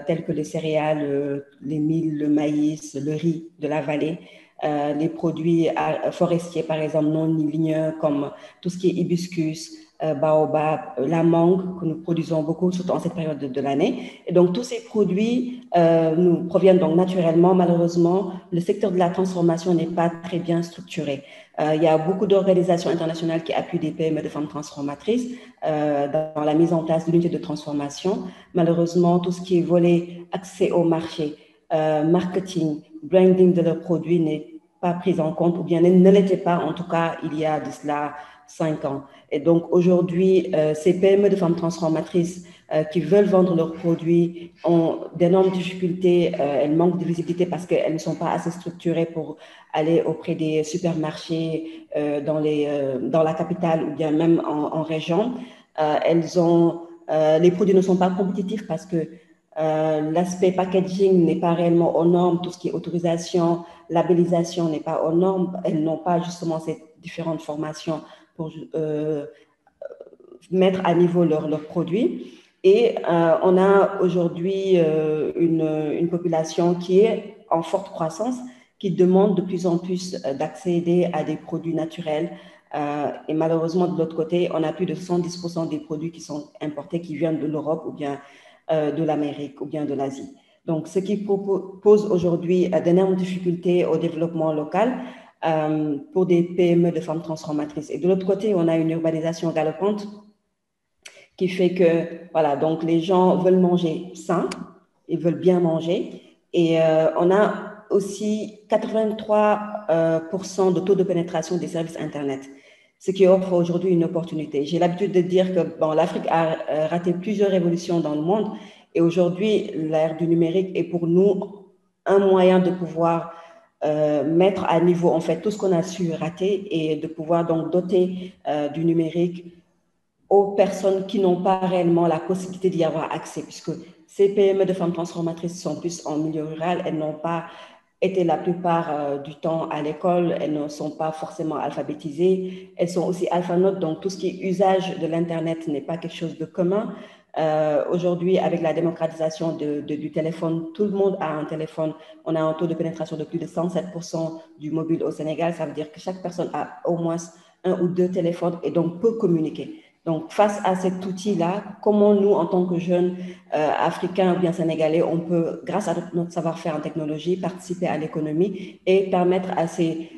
tels que les céréales, les milles, le maïs, le riz de la vallée, les produits forestiers, par exemple, non ligneux, comme tout ce qui est hibiscus, baobab, la mangue, que nous produisons beaucoup, surtout en cette période de l'année. Et donc, tous ces produits nous proviennent donc naturellement. Malheureusement, le secteur de la transformation n'est pas très bien structuré. Il y a beaucoup d'organisations internationales qui appuient des PME de femmes transformatrices dans la mise en place de l'unité de transformation. Malheureusement, tout ce qui est volet accès au marché, marketing, branding de leurs produits n'est pas pris en compte, ou bien ne l'était pas, en tout cas, il y a de cela 5 ans. Et donc, aujourd'hui, ces PME de femmes transformatrices qui veulent vendre leurs produits ont d'énormes difficultés, elles manquent de visibilité parce qu'elles ne sont pas assez structurées pour aller auprès des supermarchés dans la capitale ou bien même en région. Les produits ne sont pas compétitifs parce que L'aspect packaging n'est pas réellement aux normes. Tout ce qui est autorisation, labellisation n'est pas aux normes. Elles n'ont pas justement ces différentes formations pour mettre à niveau leurs produits. Et on a aujourd'hui une population qui est en forte croissance, qui demande de plus en plus d'accéder à des produits naturels. Et malheureusement, de l'autre côté, on a plus de 110% des produits qui sont importés, qui viennent de l'Europe ou bien de l'Amérique ou bien de l'Asie. Donc, ce qui pose aujourd'hui d'énormes difficultés au développement local pour des PME de femmes transformatrices. Et de l'autre côté, on a une urbanisation galopante qui fait que, voilà, donc les gens veulent manger sain, ils veulent bien manger. Et on a aussi 83% de taux de pénétration des services Internet, ce qui offre aujourd'hui une opportunité. J'ai l'habitude de dire que bon, l'Afrique a raté plusieurs révolutions dans le monde et aujourd'hui, l'ère du numérique est pour nous un moyen de pouvoir mettre à niveau en fait tout ce qu'on a su rater et de pouvoir donc doter du numérique aux personnes qui n'ont pas réellement la possibilité d'y avoir accès, puisque ces PME de femmes transformatrices sont plus en milieu rural, elles n'ont pas été la plupart du temps à l'école, elles ne sont pas forcément alphabétisées, elles sont aussi alphanotes, donc tout ce qui est usage de l'Internet n'est pas quelque chose de commun. Aujourd'hui, avec la démocratisation du téléphone, tout le monde a un téléphone. On a un taux de pénétration de plus de 107% du mobile au Sénégal. Ça veut dire que chaque personne a au moins un ou deux téléphones et donc peut communiquer. Donc, face à cet outil-là, comment nous, en tant que jeunes africains ou bien sénégalais, on peut, grâce à notre savoir-faire en technologie, participer à l'économie et permettre à ces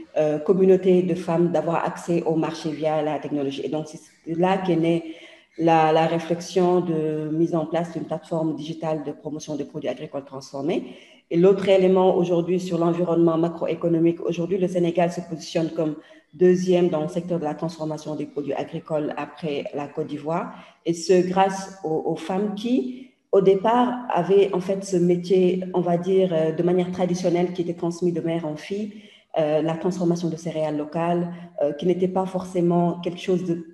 communautés de femmes d'avoir accès au marché via la technologie. Et donc, c'est là qu'est née la réflexion de mise en place d'une plateforme digitale de promotion des produits agricoles transformés. Et l'autre élément aujourd'hui sur l'environnement macroéconomique, aujourd'hui, le Sénégal se positionne comme deuxième dans le secteur de la transformation des produits agricoles après la Côte d'Ivoire, et ce grâce aux femmes qui, au départ, avaient en fait ce métier, on va dire, de manière traditionnelle qui était transmis de mère en fille, la transformation de céréales locales, qui n'était pas forcément quelque chose de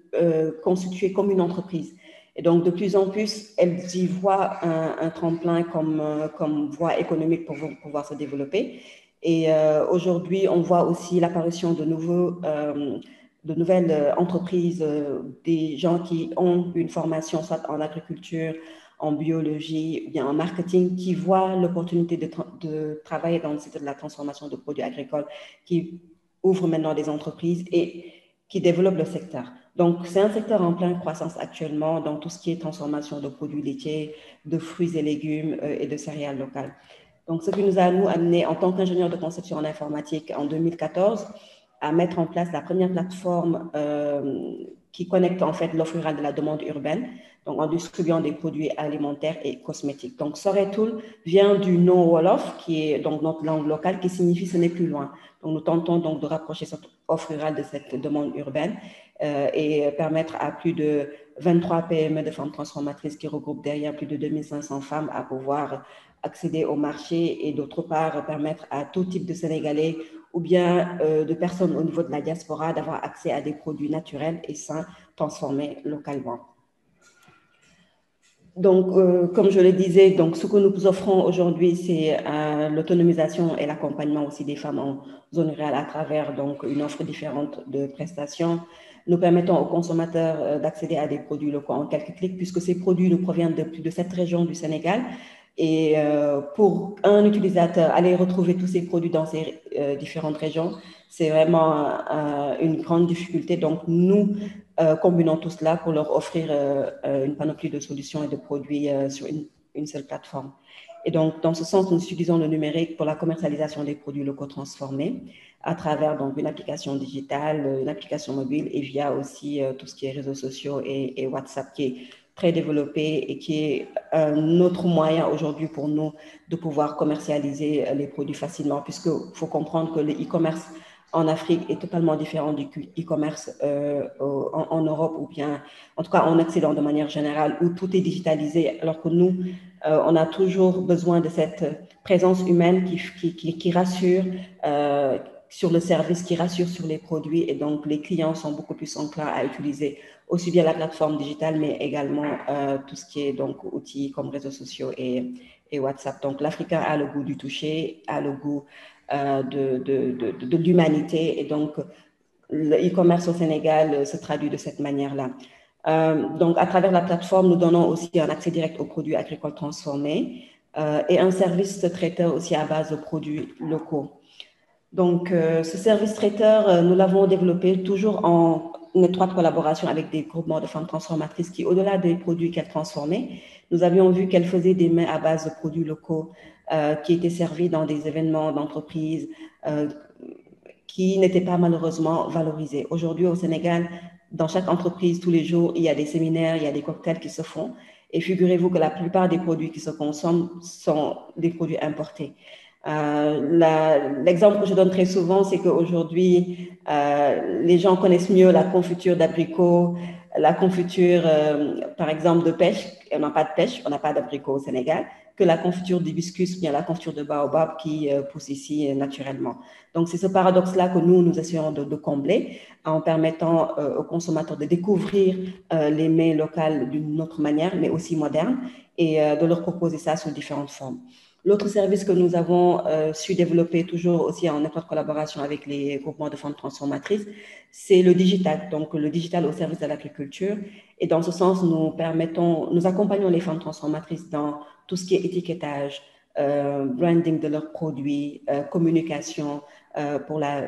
constitué comme une entreprise. Et donc, de plus en plus, elles y voient un tremplin comme voie économique pour pouvoir se développer. Et aujourd'hui, on voit aussi l'apparition de nouvelles entreprises, des gens qui ont une formation soit en agriculture, en biologie, ou bien en marketing, qui voient l'opportunité de travailler dans le secteur de la transformation de produits agricoles, qui ouvrent maintenant des entreprises et qui développent le secteur. Donc, c'est un secteur en pleine croissance actuellement dans tout ce qui est transformation de produits laitiers, de fruits et légumes et de céréales locales. Donc, ce qui nous a, nous, amené en tant qu'ingénieur de conception en informatique en 2014 à mettre en place la première plateforme qui connecte en fait l'offre rurale de la demande urbaine, donc en distribuant des produits alimentaires et cosmétiques. Donc, Soretul vient du nom Wolof, qui est donc notre langue locale, qui signifie ce n'est plus loin. Donc, nous tentons donc de rapprocher cette offre rurale de cette demande urbaine et permettre à plus de 23 PME de femmes transformatrices qui regroupent derrière plus de 2500 femmes à pouvoir accéder au marché et d'autre part permettre à tout type de Sénégalais ou bien de personnes au niveau de la diaspora d'avoir accès à des produits naturels et sains transformés localement. Donc, comme je le disais, donc, ce que nous offrons aujourd'hui, c'est l'autonomisation et l'accompagnement aussi des femmes en zone rurale à travers donc, une offre différente de prestations. Nous permettons aux consommateurs d'accéder à des produits locaux en quelques clics, puisque ces produits nous proviennent de plus de 7 régions du Sénégal. Et pour un utilisateur, aller retrouver tous ces produits dans ces différentes régions, c'est vraiment une grande difficulté. Donc, nous combinons tout cela pour leur offrir une panoplie de solutions et de produits sur une seule plateforme. Et donc, dans ce sens, nous utilisons le numérique pour la commercialisation des produits locaux transformés à travers donc, une application digitale, une application mobile et via aussi tout ce qui est réseaux sociaux et WhatsApp qui est très développé et qui est un autre moyen aujourd'hui pour nous de pouvoir commercialiser les produits facilement, puisqu'il faut comprendre que le e-commerce en Afrique est totalement différent du e-commerce en Europe ou bien, en tout cas en Occident de manière générale, où tout est digitalisé, alors que nous, on a toujours besoin de cette présence humaine qui rassure sur le service, qui rassure sur les produits, et donc les clients sont beaucoup plus enclins à utiliser aussi bien la plateforme digitale, mais également tout ce qui est donc outils comme réseaux sociaux et et WhatsApp. Donc, l'Africain a le goût du toucher, a le goût de l'humanité. Et donc, le e-commerce au Sénégal se traduit de cette manière-là. Donc, à travers la plateforme, nous donnons aussi un accès direct aux produits agricoles transformés et un service traiteur aussi à base de produits locaux. Donc, ce service traiteur, nous l'avons développé toujours en étroite collaboration avec des groupements de femmes transformatrices qui, au-delà des produits qu'elles transformaient, nous avions vu qu'elles faisaient des mets à base de produits locaux qui étaient servis dans des événements d'entreprise qui n'étaient pas malheureusement valorisés. Aujourd'hui, au Sénégal, dans chaque entreprise, tous les jours, il y a des séminaires, il y a des cocktails qui se font. Et figurez-vous que la plupart des produits qui se consomment sont des produits importés. L'exemple que je donne très souvent, c'est qu'aujourd'hui, les gens connaissent mieux la confiture d'abricot, la confiture, par exemple, de pêche. On n'a pas de pêche, on n'a pas d'abricot au Sénégal, que la confiture d'hibiscus, bien la confiture de baobab qui pousse ici naturellement. Donc, c'est ce paradoxe-là que nous essayons de combler en permettant aux consommateurs de découvrir les mets locaux d'une autre manière, mais aussi moderne, et de leur proposer ça sous différentes formes. L'autre service que nous avons su développer toujours aussi en étroite collaboration avec les groupements de femmes transformatrices, c'est le digital. Donc, le digital au service de l'agriculture. Et dans ce sens, nous accompagnons les femmes transformatrices dans tout ce qui est étiquetage, branding de leurs produits, communication pour la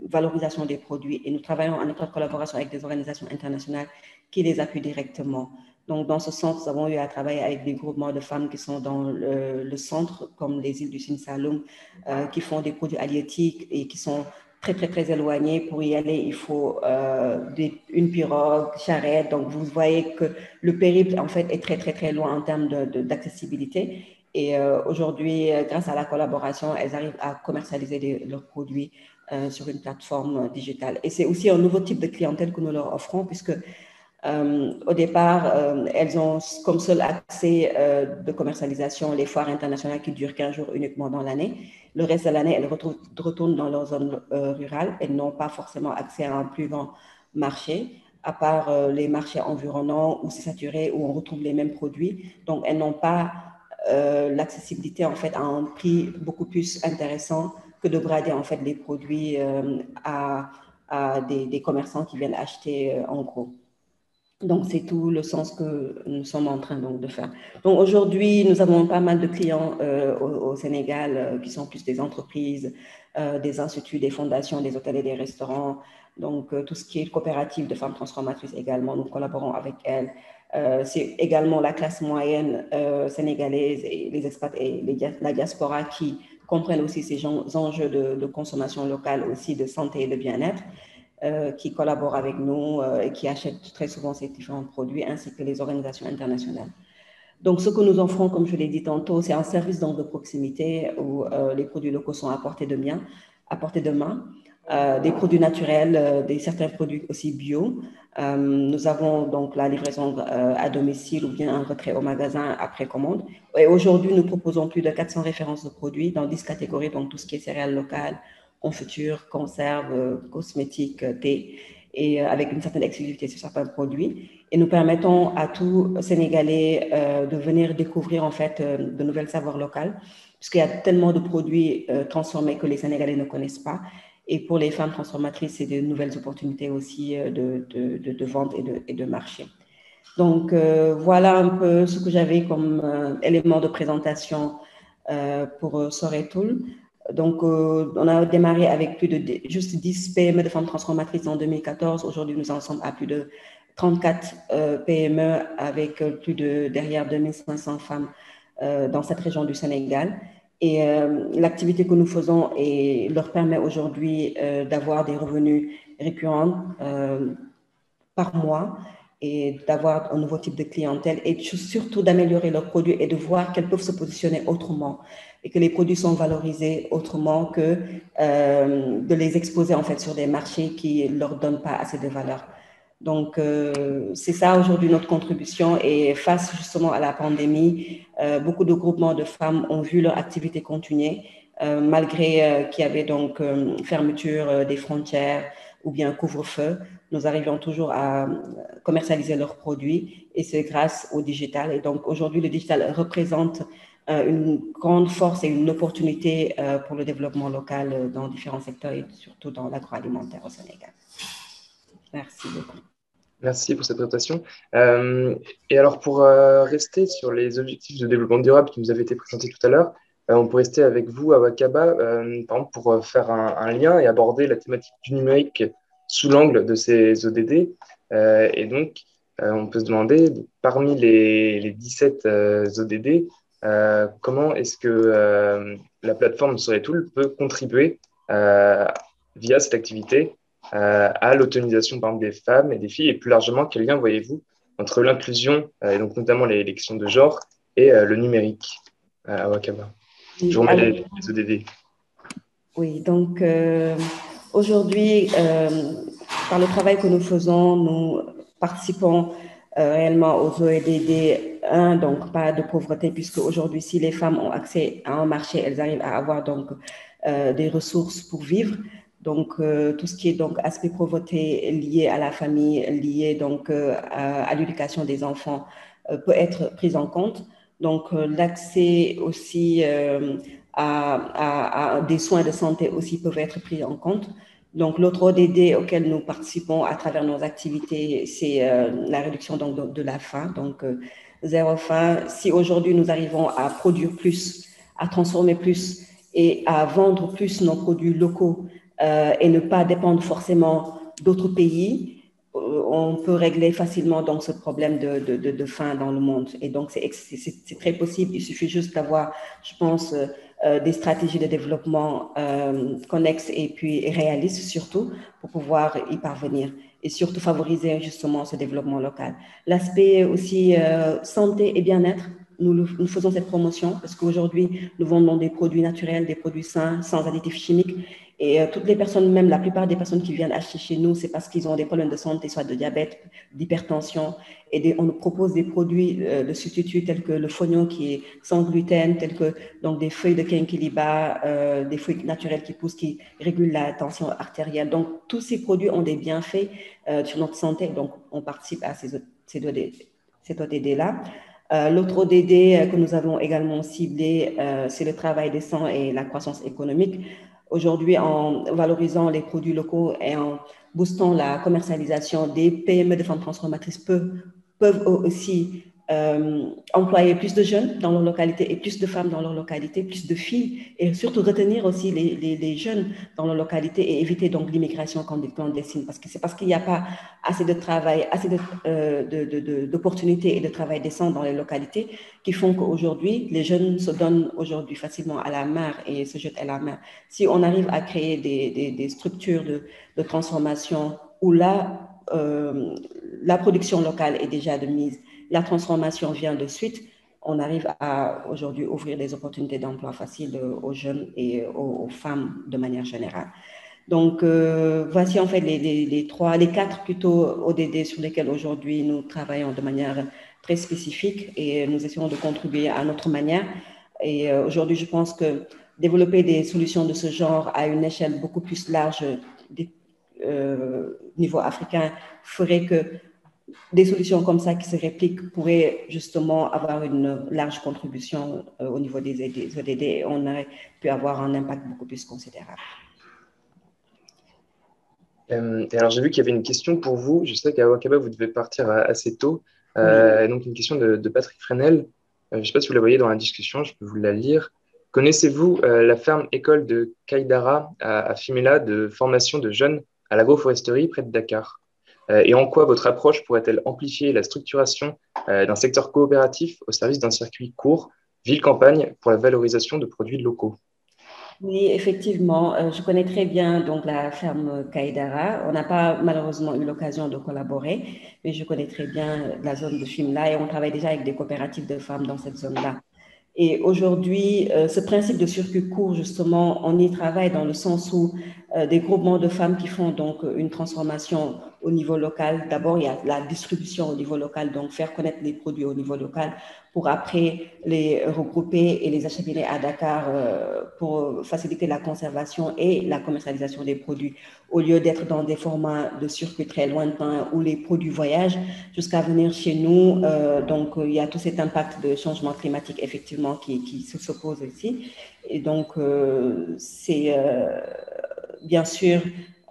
valorisation des produits. Et nous travaillons en étroite collaboration avec des organisations internationales qui les appuient directement. Donc, dans ce sens, nous avons eu à travailler avec des groupements de femmes qui sont dans le centre, comme les îles du Sine Saloum, qui font des produits halieutiques et qui sont très, très, très éloignés. Pour y aller, il faut une pirogue, charrette. Donc, vous voyez que le périple, en fait, est très, très, très loin en termes d'accessibilité. Et aujourd'hui, grâce à la collaboration, elles arrivent à commercialiser leurs produits sur une plateforme digitale. Et c'est aussi un nouveau type de clientèle que nous leur offrons, puisque au départ, elles ont comme seul accès de commercialisation les foires internationales qui durent 15 jours uniquement dans l'année. Le reste de l'année, elles retournent dans leur zone rurale. Elles n'ont pas forcément accès à un plus grand marché, à part les marchés environnants où c'est saturé, où on retrouve les mêmes produits. Donc, elles n'ont pas l'accessibilité en fait à un prix beaucoup plus intéressant que de brader en fait les produits à des commerçants qui viennent acheter en gros. Donc, c'est tout le sens que nous sommes en train donc, de faire. Donc, aujourd'hui, nous avons pas mal de clients au Sénégal qui sont plus des entreprises, des instituts, des fondations, des hôtels et des restaurants. Donc, tout ce qui est coopérative de femmes transformatrices également, nous collaborons avec elles. C'est également la classe moyenne sénégalaise et les expats et la diaspora qui comprennent aussi ces enjeux de consommation locale, aussi de santé et de bien-être. Qui collaborent avec nous et qui achètent très souvent ces différents produits, ainsi que les organisations internationales. Donc, ce que nous offrons, comme je l'ai dit tantôt, c'est un service donc de proximité où les produits locaux sont à portée de main, des produits naturels, certains produits aussi bio. Nous avons donc la livraison à domicile ou bien un retrait au magasin après commande. Et aujourd'hui, nous proposons plus de 400 références de produits dans 10 catégories, donc tout ce qui est céréales locales, confiture, conserve, cosmétiques, thé, et avec une certaine exclusivité sur certains produits. Et nous permettons à tout Sénégalais de venir découvrir en fait de nouvelles savoirs locales, puisqu'il y a tellement de produits transformés que les Sénégalais ne connaissent pas. Et pour les femmes transformatrices, c'est de nouvelles opportunités aussi de vente et de marché. Donc, voilà un peu ce que j'avais comme élément de présentation pour Soretul. Donc, on a démarré avec plus de juste 10 PME de femmes transformatrices en 2014. Aujourd'hui, nous en sommes à plus de 34 PME avec plus de derrière 2500 femmes dans cette région du Sénégal. Et l'activité que nous faisons leur permet aujourd'hui d'avoir des revenus récurrents par mois et d'avoir un nouveau type de clientèle et surtout d'améliorer leurs produits et de voir qu'elles peuvent se positionner autrement et que les produits sont valorisés autrement que de les exposer en fait sur des marchés qui ne leur donnent pas assez de valeur. Donc, c'est ça aujourd'hui notre contribution et face justement à la pandémie, beaucoup de groupements de femmes ont vu leur activité continuer malgré qu'il y avait donc fermeture des frontières ou bien couvre-feu. Nous arrivions toujours à commercialiser leurs produits et c'est grâce au digital. Et donc aujourd'hui, le digital représente une grande force et une opportunité pour le développement local dans différents secteurs et surtout dans l'agroalimentaire au Sénégal. Merci beaucoup. Merci pour cette présentation. Et alors, pour rester sur les objectifs de développement durable qui nous avaient été présentés tout à l'heure, on peut rester avec vous à Wakaba, par exemple, pour faire un lien et aborder la thématique du numérique sous l'angle de ces ODD. Et donc, on peut se demander, parmi les 17 ODD, comment est-ce que la plateforme Soleil-Tool peut contribuer via cette activité à l'autonomisation par exemple, des femmes et des filles, et plus largement, quel lien voyez-vous entre l'inclusion, et donc notamment les questions de genre, et le numérique à Wakaba? Je vous remets les ODD. Oui, donc aujourd'hui, par le travail que nous faisons, nous participons réellement aux ODD 1, donc pas de pauvreté, puisque aujourd'hui, si les femmes ont accès à un marché, elles arrivent à avoir donc des ressources pour vivre. Donc, tout ce qui est donc aspect pauvreté lié à la famille, lié donc à l'éducation des enfants peut être pris en compte. Donc, l'accès aussi à des soins de santé aussi peuvent être pris en compte. Donc, l'autre ODD auquel nous participons à travers nos activités, c'est la réduction donc, de la faim. Donc, zéro faim. Si aujourd'hui nous arrivons à produire plus, à transformer plus et à vendre plus nos produits locaux et ne pas dépendre forcément d'autres pays, on peut régler facilement donc ce problème de faim dans le monde. Et donc, c'est très possible. Il suffit juste d'avoir, je pense, des stratégies de développement connexes et puis réalistes surtout pour pouvoir y parvenir et surtout favoriser justement ce développement local. L'aspect aussi santé et bien-être, nous faisons cette promotion parce qu'aujourd'hui, nous vendons des produits naturels, des produits sains, sans additifs chimiques. Et toutes les personnes, même la plupart des personnes qui viennent acheter chez nous, c'est parce qu'ils ont des problèmes de santé, soit de diabète, d'hypertension. Et on nous propose des produits de substituts tels que le fognon qui est sans gluten, tels que donc, des feuilles de kenkiliba, des feuilles naturelles qui poussent, qui régulent la tension artérielle. Donc, tous ces produits ont des bienfaits sur notre santé. Donc, on participe à ces ODD-là. L'autre ODD que nous avons également ciblé, c'est le travail décent et la croissance économique. Aujourd'hui, en valorisant les produits locaux et en boostant la commercialisation, des PME de femmes transformatrices peuvent aussi employer plus de jeunes dans leur localité et plus de femmes dans leur localité, plus de filles, et surtout retenir aussi les jeunes dans leur localité et éviter donc l'immigration clandestine, parce que c'est parce qu'il n'y a pas assez de travail, assez d'opportunités et de travail décent dans les localités qui font qu'aujourd'hui, les jeunes se donnent aujourd'hui facilement à la mer et se jettent à la mer. Si on arrive à créer des structures de transformation où la production locale est déjà de mise, la transformation vient de suite, on arrive à aujourd'hui ouvrir des opportunités d'emploi faciles aux jeunes et aux femmes de manière générale. Donc, voici en fait les quatre plutôt ODD sur lesquels aujourd'hui nous travaillons de manière très spécifique et nous essayons de contribuer à notre manière. Et aujourd'hui, je pense que développer des solutions de ce genre à une échelle beaucoup plus large niveau africain ferait que des solutions comme ça qui se répliquent pourraient justement avoir une large contribution au niveau des ODD et on aurait pu avoir un impact beaucoup plus considérable. Et alors, j'ai vu qu'il y avait une question pour vous. Je sais qu'à Wakaba, vous devez partir assez tôt. Oui. Donc, une question de Patrick Fresnel. Je ne sais pas si vous la voyez dans la discussion, je peux vous la lire. Connaissez-vous la ferme école de Kaïdara à Fimela de formation de jeunes à l'agroforesterie près de Dakar? Et en quoi votre approche pourrait-elle amplifier la structuration d'un secteur coopératif au service d'un circuit court, ville-campagne, pour la valorisation de produits locaux? Oui, effectivement, je connais très bien donc la ferme Kaïdara. On n'a pas malheureusement eu l'occasion de collaborer, mais je connais très bien la zone de Fimela et on travaille déjà avec des coopératives de femmes dans cette zone-là. Et aujourd'hui, ce principe de circuit court, justement, on y travaille dans le sens où des groupements de femmes qui font donc une transformation au niveau local. D'abord, il y a la distribution au niveau local, donc faire connaître les produits au niveau local pour après les regrouper et les acheminer à Dakar pour faciliter la conservation et la commercialisation des produits, au lieu d'être dans des formats de circuit très lointains où les produits voyagent jusqu'à venir chez nous. Donc, il y a tout cet impact de changement climatique, effectivement, qui s'oppose ici. Et donc, c'est bien sûr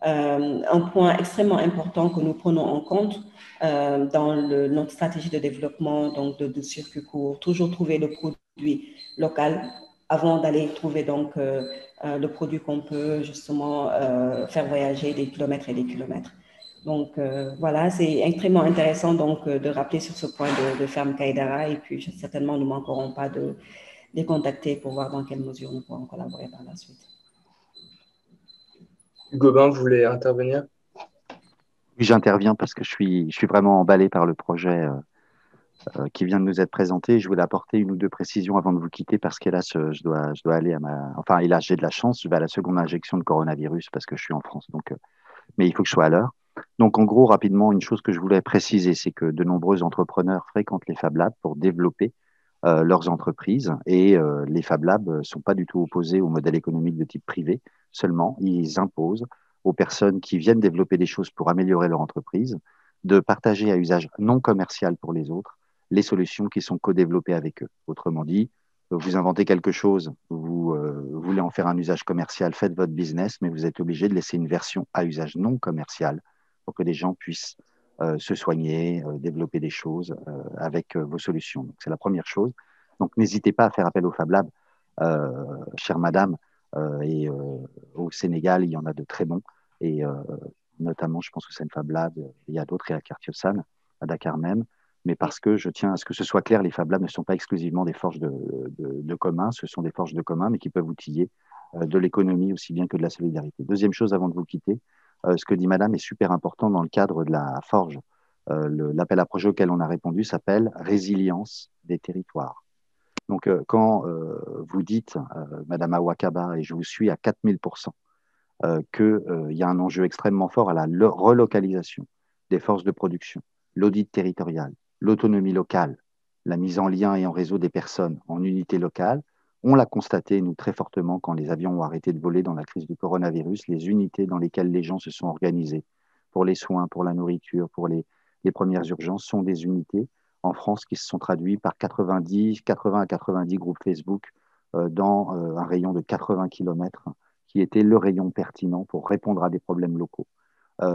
un point extrêmement important que nous prenons en compte dans notre stratégie de développement donc de circuit court. Toujours trouver le produit local avant d'aller trouver donc le produit qu'on peut justement faire voyager des kilomètres et des kilomètres. Donc voilà, c'est extrêmement intéressant donc de rappeler sur ce point de Ferme Kaïdara, et puis certainement nous ne manquerons pas de les contacter pour voir dans quelle mesure nous pourrons collaborer par la suite. Gobin, vous voulez intervenir? Oui, j'interviens parce que je suis vraiment emballé par le projet qui vient de nous être présenté. Je voulais apporter une ou deux précisions avant de vous quitter parce qu'hélas, je dois aller à ma... Enfin, hélas, j'ai de la chance, je vais à la seconde injection de coronavirus parce que je suis en France, donc, mais il faut que je sois à l'heure. Donc, en gros, rapidement, une chose que je voulais préciser, c'est que de nombreux entrepreneurs fréquentent les Fab Labs pour développer leurs entreprises, et les Fab Labs ne sont pas du tout opposés au modèle économique de type privé, seulement ils imposent aux personnes qui viennent développer des choses pour améliorer leur entreprise de partager à usage non commercial pour les autres les solutions qui sont co-développées avec eux. Autrement dit, vous inventez quelque chose, vous voulez en faire un usage commercial, faites votre business, mais vous êtes obligé de laisser une version à usage non commercial pour que les gens puissent se soigner, développer des choses avec vos solutions. Donc, c'est la première chose. Donc, n'hésitez pas à faire appel au Fab Lab, chère madame, et au Sénégal, il y en a de très bons, et notamment, je pense que c'est une Fab Lab, il y a d'autres, et à Cartier-San, à Dakar même, mais parce que je tiens à ce que ce soit clair, les Fab Labs ne sont pas exclusivement des forges de commun, ce sont des forges de commun, mais qui peuvent outiller de l'économie aussi bien que de la solidarité. Deuxième chose, avant de vous quitter, ce que dit madame est super important dans le cadre de la forge. L'appel à projet auquel on a répondu s'appelle Résilience des territoires. Donc, quand vous dites, madame Awakaba, et je vous suis à 4000%, qu'il y a un enjeu extrêmement fort à la relocalisation des forces de production, l'audit territorial, l'autonomie locale, la mise en lien et en réseau des personnes en unité locale. On l'a constaté, nous, très fortement, quand les avions ont arrêté de voler dans la crise du coronavirus, les unités dans lesquelles les gens se sont organisés pour les soins, pour la nourriture, pour les premières urgences, sont des unités en France qui se sont traduites par 80 à 90 groupes Facebook dans un rayon de 80 km, qui était le rayon pertinent pour répondre à des problèmes locaux.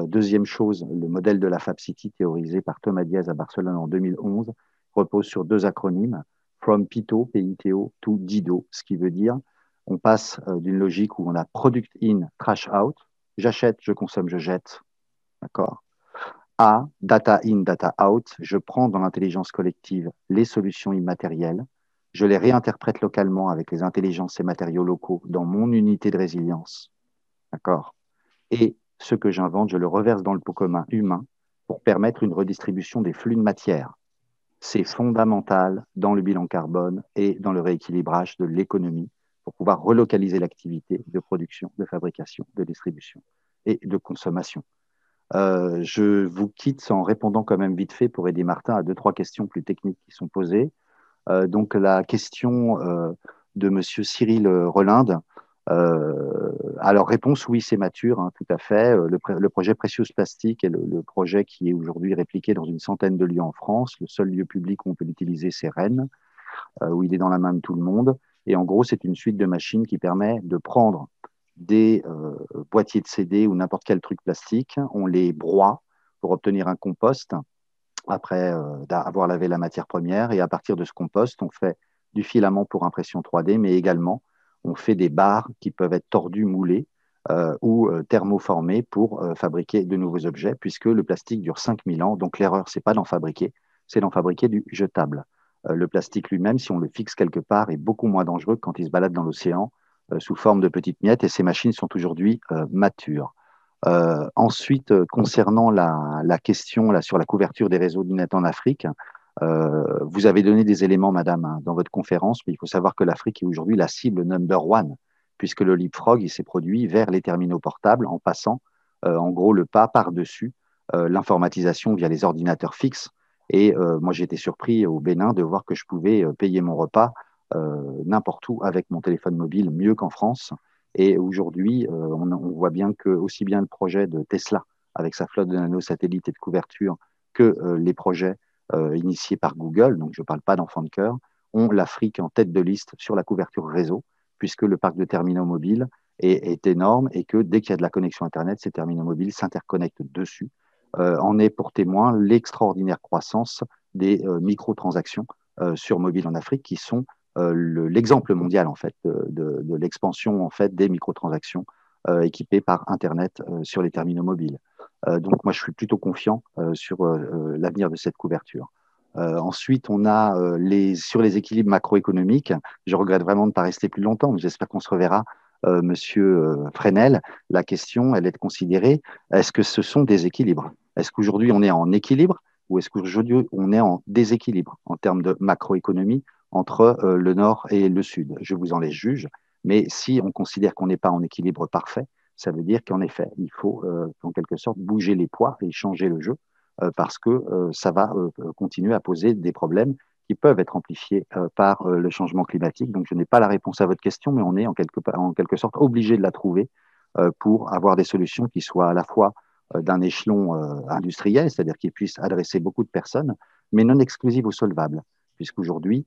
Deuxième chose, le modèle de la Fab City théorisé par Thomas Diaz à Barcelone en 2011 repose sur deux acronymes, From PITO, PITO, to DIDO, ce qui veut dire on passe d'une logique où on a Product in, Trash out, j'achète, je consomme, je jette, d'accord, à Data in, Data out, je prends dans l'intelligence collective les solutions immatérielles, je les réinterprète localement avec les intelligences et matériaux locaux dans mon unité de résilience, d'accord, et ce que j'invente, je le reverse dans le pot commun humain pour permettre une redistribution des flux de matière. C'est fondamental dans le bilan carbone et dans le rééquilibrage de l'économie pour pouvoir relocaliser l'activité de production, de fabrication, de distribution et de consommation. Je vous quitte en répondant quand même vite fait pour aider Martin à 2-3 questions plus techniques qui sont posées. Donc la question de Monsieur Cyril Relinde. Alors, réponse, oui, c'est mature, hein, tout à fait. Le projet Precious Plastic est le projet qui est aujourd'hui répliqué dans une centaine de lieux en France. Le seul lieu public où on peut l'utiliser, c'est Rennes, où il est dans la main de tout le monde. Et en gros, c'est une suite de machines qui permet de prendre des boîtiers de CD ou n'importe quel truc plastique, on les broie pour obtenir un compost après avoir lavé la matière première. Et à partir de ce compost, on fait du filament pour impression 3D, mais également on fait des barres qui peuvent être tordues, moulées ou thermoformées pour fabriquer de nouveaux objets, puisque le plastique dure 5000 ans. Donc l'erreur, c'est pas d'en fabriquer, c'est d'en fabriquer du jetable. Le plastique lui-même, si on le fixe quelque part, est beaucoup moins dangereux que quand il se balade dans l'océan sous forme de petites miettes, et ces machines sont aujourd'hui matures. Ensuite, concernant la question là, sur la couverture des réseaux du net en Afrique, vous avez donné des éléments, madame, hein, dans votre conférence, mais il faut savoir que l'Afrique est aujourd'hui la cible number one puisque le leapfrog, il s'est produit vers les terminaux portables en passant, en gros, le pas par-dessus l'informatisation via les ordinateurs fixes. Et moi, j'ai été surpris au Bénin de voir que je pouvais payer mon repas n'importe où avec mon téléphone mobile, mieux qu'en France. Et aujourd'hui, on voit bien que aussi bien le projet de Tesla avec sa flotte de nanosatellites et de couverture que les projets initiés par Google, donc je ne parle pas d'enfants de cœur, ont l'Afrique en tête de liste sur la couverture réseau, puisque le parc de terminaux mobiles est énorme et que dès qu'il y a de la connexion Internet, ces terminaux mobiles s'interconnectent dessus. En est pour témoin l'extraordinaire croissance des microtransactions sur mobile en Afrique, qui sont l'exemple mondial en fait de l'expansion en fait des microtransactions équipées par Internet sur les terminaux mobiles. Donc moi je suis plutôt confiant sur l'avenir de cette couverture. Ensuite, on a sur les équilibres macroéconomiques. Je regrette vraiment de ne pas rester plus longtemps, mais j'espère qu'on se reverra, Monsieur Fresnel. La question, elle est de considérer, est-ce que ce sont des équilibres? Est-ce qu'aujourd'hui on est en équilibre ou est-ce qu'aujourd'hui on est en déséquilibre en termes de macroéconomie entre le nord et le sud? Je vous en laisse juge, mais si on considère qu'on n'est pas en équilibre parfait, ça veut dire qu'en effet, il faut en quelque sorte bouger les poids et changer le jeu parce que ça va continuer à poser des problèmes qui peuvent être amplifiés par le changement climatique. Donc, je n'ai pas la réponse à votre question, mais on est en quelque sorte obligé de la trouver pour avoir des solutions qui soient à la fois d'un échelon industriel, c'est-à-dire qui puissent adresser beaucoup de personnes, mais non exclusives aux solvables, puisqu'aujourd'hui,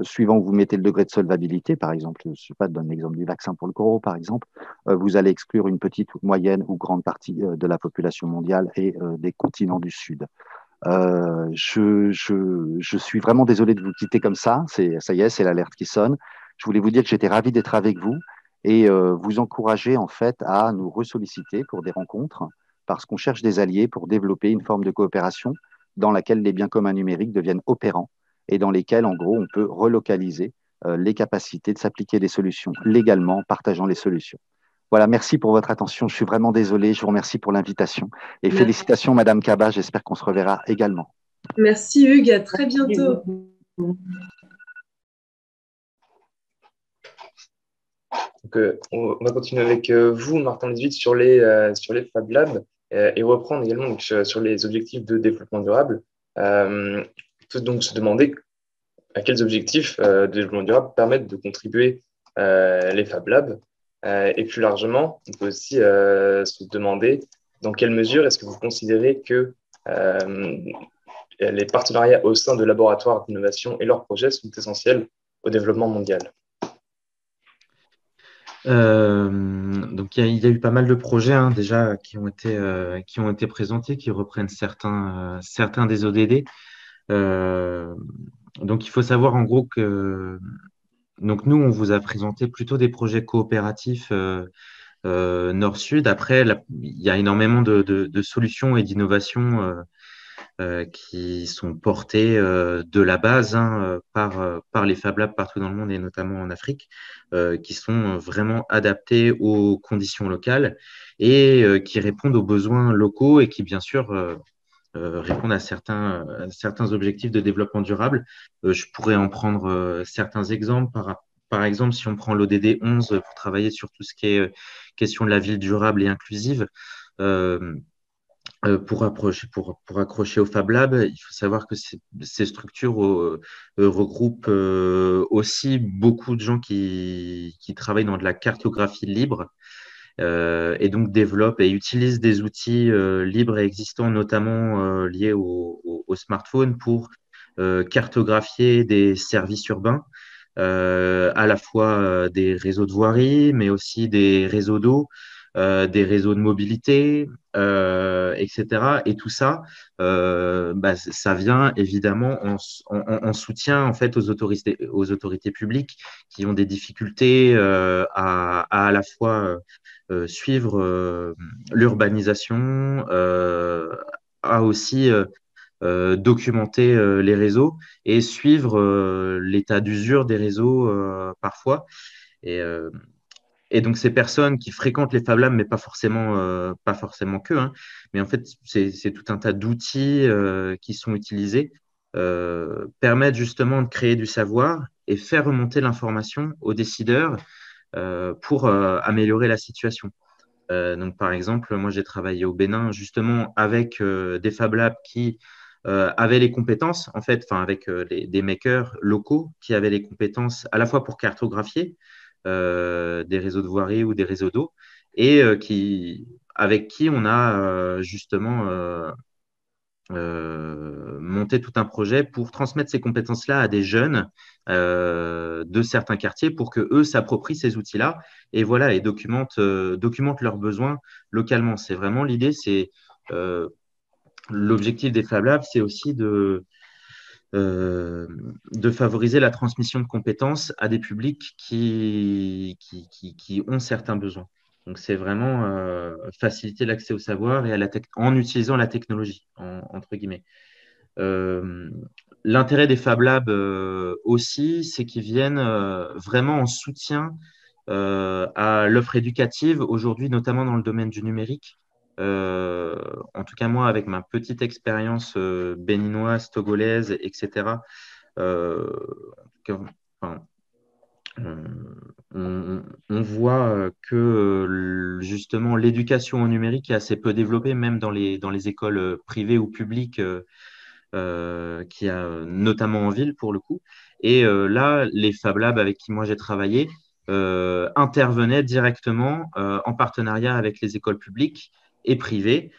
suivant où vous mettez le degré de solvabilité, par exemple, je ne sais pas, je donne l'exemple du vaccin pour le corona, par exemple, vous allez exclure une petite, moyenne ou grande partie de la population mondiale et des continents du Sud. Je suis vraiment désolé de vous quitter comme ça. Ça y est, c'est l'alerte qui sonne. Je voulais vous dire que j'étais ravi d'être avec vous et vous encourager en fait à nous ressolliciter pour des rencontres parce qu'on cherche des alliés pour développer une forme de coopération dans laquelle les biens communs numériques deviennent opérants et dans lesquels, en gros, on peut relocaliser les capacités de s'appliquer des solutions légalement, partageant les solutions. Voilà, merci pour votre attention. Je suis vraiment désolé. Je vous remercie pour l'invitation. Et Merci. Félicitations, Madame Kaba. J'espère qu'on se reverra également. Merci Hugues, à très bientôt. Donc, on va continuer avec vous, Martin Lesvit, sur les Fab Labs et reprendre également donc, sur les objectifs de développement durable. On peut donc se demander à quels objectifs de développement durable permettent de contribuer les Fab Labs. Et plus largement, on peut aussi se demander dans quelle mesure est-ce que vous considérez que les partenariats au sein de laboratoires d'innovation et leurs projets sont essentiels au développement mondial. Donc il y a eu pas mal de projets déjà qui ont été présentés, qui reprennent certains des ODD. Donc il faut savoir en gros que donc nous on vous a présenté plutôt des projets coopératifs Nord-Sud. Après il y a énormément de solutions et d'innovations qui sont portées de la base par les Fab Labs partout dans le monde et notamment en Afrique, qui sont vraiment adaptées aux conditions locales et qui répondent aux besoins locaux et qui, bien sûr, répondent à certains objectifs de développement durable. Je pourrais en prendre certains exemples. Par exemple, si on prend l'ODD 11 pour travailler sur tout ce qui est question de la ville durable et inclusive, pour accrocher au Fab Lab, il faut savoir que ces structures regroupent aussi beaucoup de gens qui travaillent dans de la cartographie libre et donc développent et utilisent des outils libres et existants, notamment liés au smartphone, pour cartographier des services urbains, à la fois des réseaux de voirie, mais aussi des réseaux d'eau, des réseaux de mobilité, etc. Et tout ça, ça vient évidemment en soutien en fait aux autorités publiques qui ont des difficultés à la fois suivre l'urbanisation, à aussi documenter les réseaux et suivre l'état d'usure des réseaux parfois. Et donc, ces personnes qui fréquentent les Fab Labs, mais pas forcément que, mais en fait, c'est tout un tas d'outils qui sont utilisés, permettent justement de créer du savoir et faire remonter l'information aux décideurs pour améliorer la situation. Donc, par exemple, moi, j'ai travaillé au Bénin justement avec des Fab Labs qui avaient les compétences, en fait, enfin, avec des makers locaux qui avaient les compétences à la fois pour cartographier des réseaux de voirie ou des réseaux d'eau et avec qui on a justement monté tout un projet pour transmettre ces compétences-là à des jeunes de certains quartiers pour que eux s'approprient ces outils-là et voilà et documentent leurs besoins localement. C'est vraiment l'idée, c'est l'objectif des Fab Labs, c'est aussi de favoriser la transmission de compétences à des publics qui ont certains besoins. Donc, c'est vraiment faciliter l'accès au savoir et en utilisant la technologie, entre guillemets. Euh, L'intérêt des Fab Labs aussi, c'est qu'ils viennent vraiment en soutien à l'offre éducative aujourd'hui, notamment dans le domaine du numérique. En tout cas, moi, avec ma petite expérience béninoise, togolaise, etc., enfin, on voit que justement l'éducation au numérique est assez peu développée, même dans les écoles privées ou publiques, qui a notamment en ville pour le coup. Et là, les Fab Labs avec qui moi j'ai travaillé intervenaient directement en partenariat avec les écoles publiques et privées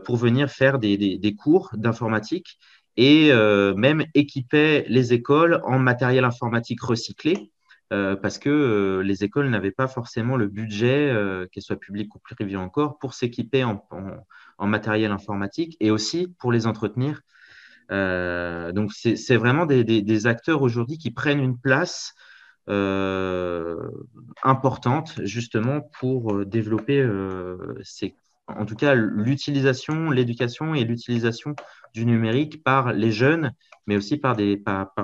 pour venir faire des cours d'informatique et même équipaient les écoles en matériel informatique recyclé parce que les écoles n'avaient pas forcément le budget, qu'elles soient publiques ou privées encore, pour s'équiper en matériel informatique et aussi pour les entretenir. Donc, c'est vraiment des acteurs aujourd'hui qui prennent une place euh, importante justement pour développer en tout cas l'utilisation, l'éducation et l'utilisation du numérique par les jeunes, mais aussi par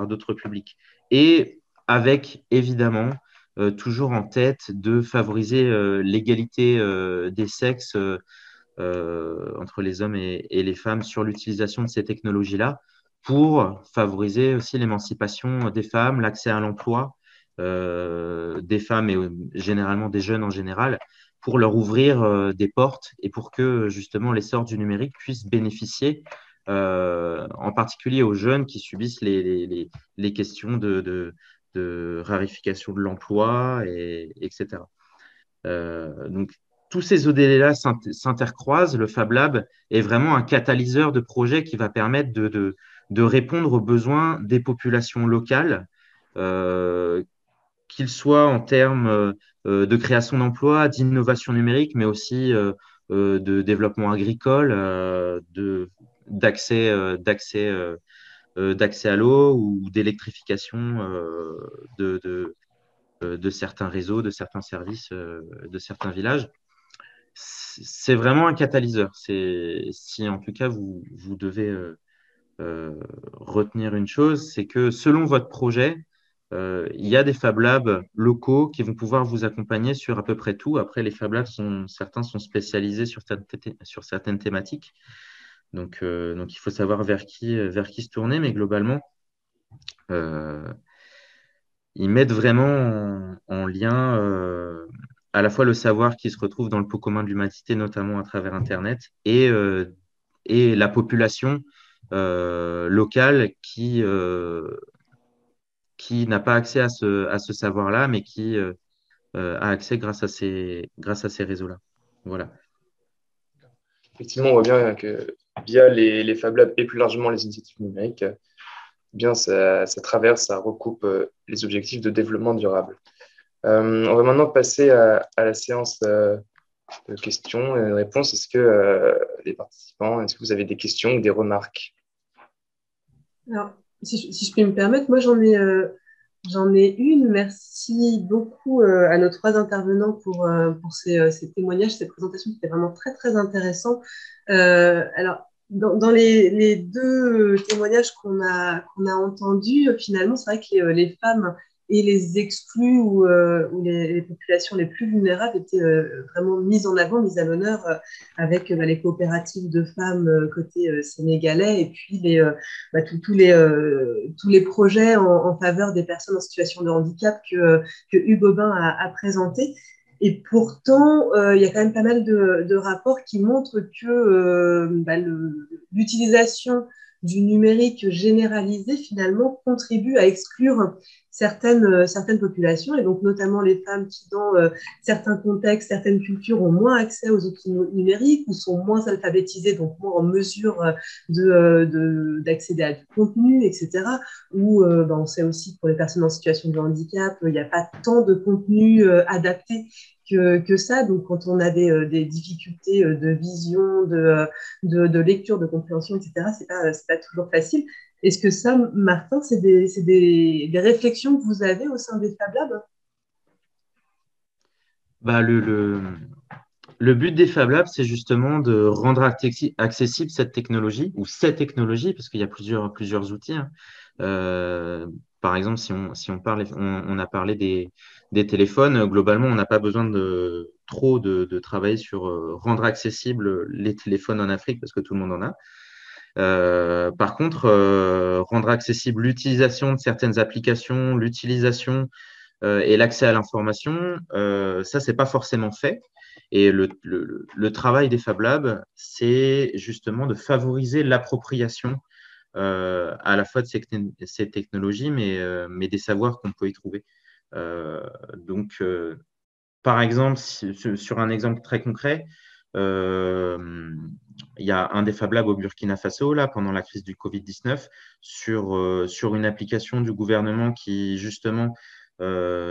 d'autres publics. Et avec évidemment toujours en tête de favoriser l'égalité des sexes entre les hommes et les femmes sur l'utilisation de ces technologies-là pour favoriser aussi l'émancipation des femmes, l'accès à l'emploi des femmes et généralement des jeunes en général, pour leur ouvrir des portes et pour que justement l'essor du numérique puisse bénéficier en particulier aux jeunes qui subissent les questions de rarification de l'emploi, etc. Donc, tous ces ODD-là s'intercroisent. Le Fab Lab est vraiment un catalyseur de projets qui va permettre de répondre aux besoins des populations locales, qu'ils soient en termes de création d'emplois, d'innovation numérique, mais aussi de développement agricole, d'accès à l'eau ou d'électrification de certains réseaux, de certains services, de certains villages. C'est vraiment un catalyseur. Si en tout cas vous devez retenir une chose, c'est que selon votre projet, il y a des Fab Labs locaux qui vont pouvoir vous accompagner sur à peu près tout. Après, les Fab Labs, certains sont spécialisés sur certaines thématiques. Donc, il faut savoir vers qui se tourner, mais globalement, ils mettent vraiment en lien à la fois le savoir qui se retrouve dans le pot commun de l'humanité, notamment à travers Internet, et la population locale qui n'a pas accès à ce savoir-là, mais qui a accès grâce à ces réseaux-là. Voilà. Effectivement, on voit bien que via les Fab Labs et plus largement les initiatives numériques, bien ça traverse, ça recoupe les objectifs de développement durable. On va maintenant passer à la séance de questions et de réponses. Est-ce que les participants, est-ce que vous avez des questions ou des remarques? Alors, si je peux me permettre, moi j'en ai une. Merci beaucoup à nos trois intervenants pour ces témoignages, ces présentations qui étaient vraiment très, très intéressants. Alors, dans les deux témoignages qu'on a entendus, finalement, c'est vrai que les femmes et les exclus ou les populations les plus vulnérables étaient vraiment mises en avant, mises à l'honneur avec les coopératives de femmes côté sénégalais et puis tous les projets en faveur des personnes en situation de handicap que Hugues Aubin a présenté. Et pourtant, il y a quand même pas mal de rapports qui montrent que l'utilisation du numérique généralisé, finalement, contribue à exclure certaines populations, et donc notamment les femmes qui, dans certains contextes, certaines cultures, ont moins accès aux outils numériques ou sont moins alphabétisées, donc moins en mesure d'accéder à du contenu, etc. Ou on sait aussi que pour les personnes en situation de handicap, il n'y a pas tant de contenu adapté que ça. Donc, quand on a des difficultés de vision, de lecture, de compréhension, etc., c'est pas toujours facile. Est-ce que ça, Martin, c'est des réflexions que vous avez au sein des Fab Labs? Bah, le but des Fab Labs, c'est justement de rendre accessible cette technologie, ou ces technologies, parce qu'il y a plusieurs outils, hein. Par exemple, si on parle, on a parlé des téléphones, globalement, on n'a pas besoin de travailler sur rendre accessible les téléphones en Afrique, parce que tout le monde en a. Par contre, rendre accessible l'utilisation de certaines applications, l'utilisation et l'accès à l'information, ça, c'est pas forcément fait. Et le travail des Fab Labs, c'est justement de favoriser l'appropriation à la fois de ces technologies, mais des savoirs qu'on peut y trouver. Donc, par exemple, sur un exemple très concret, il y a un des Fab Labs au Burkina Faso, là, pendant la crise du Covid-19, sur une application du gouvernement qui, justement,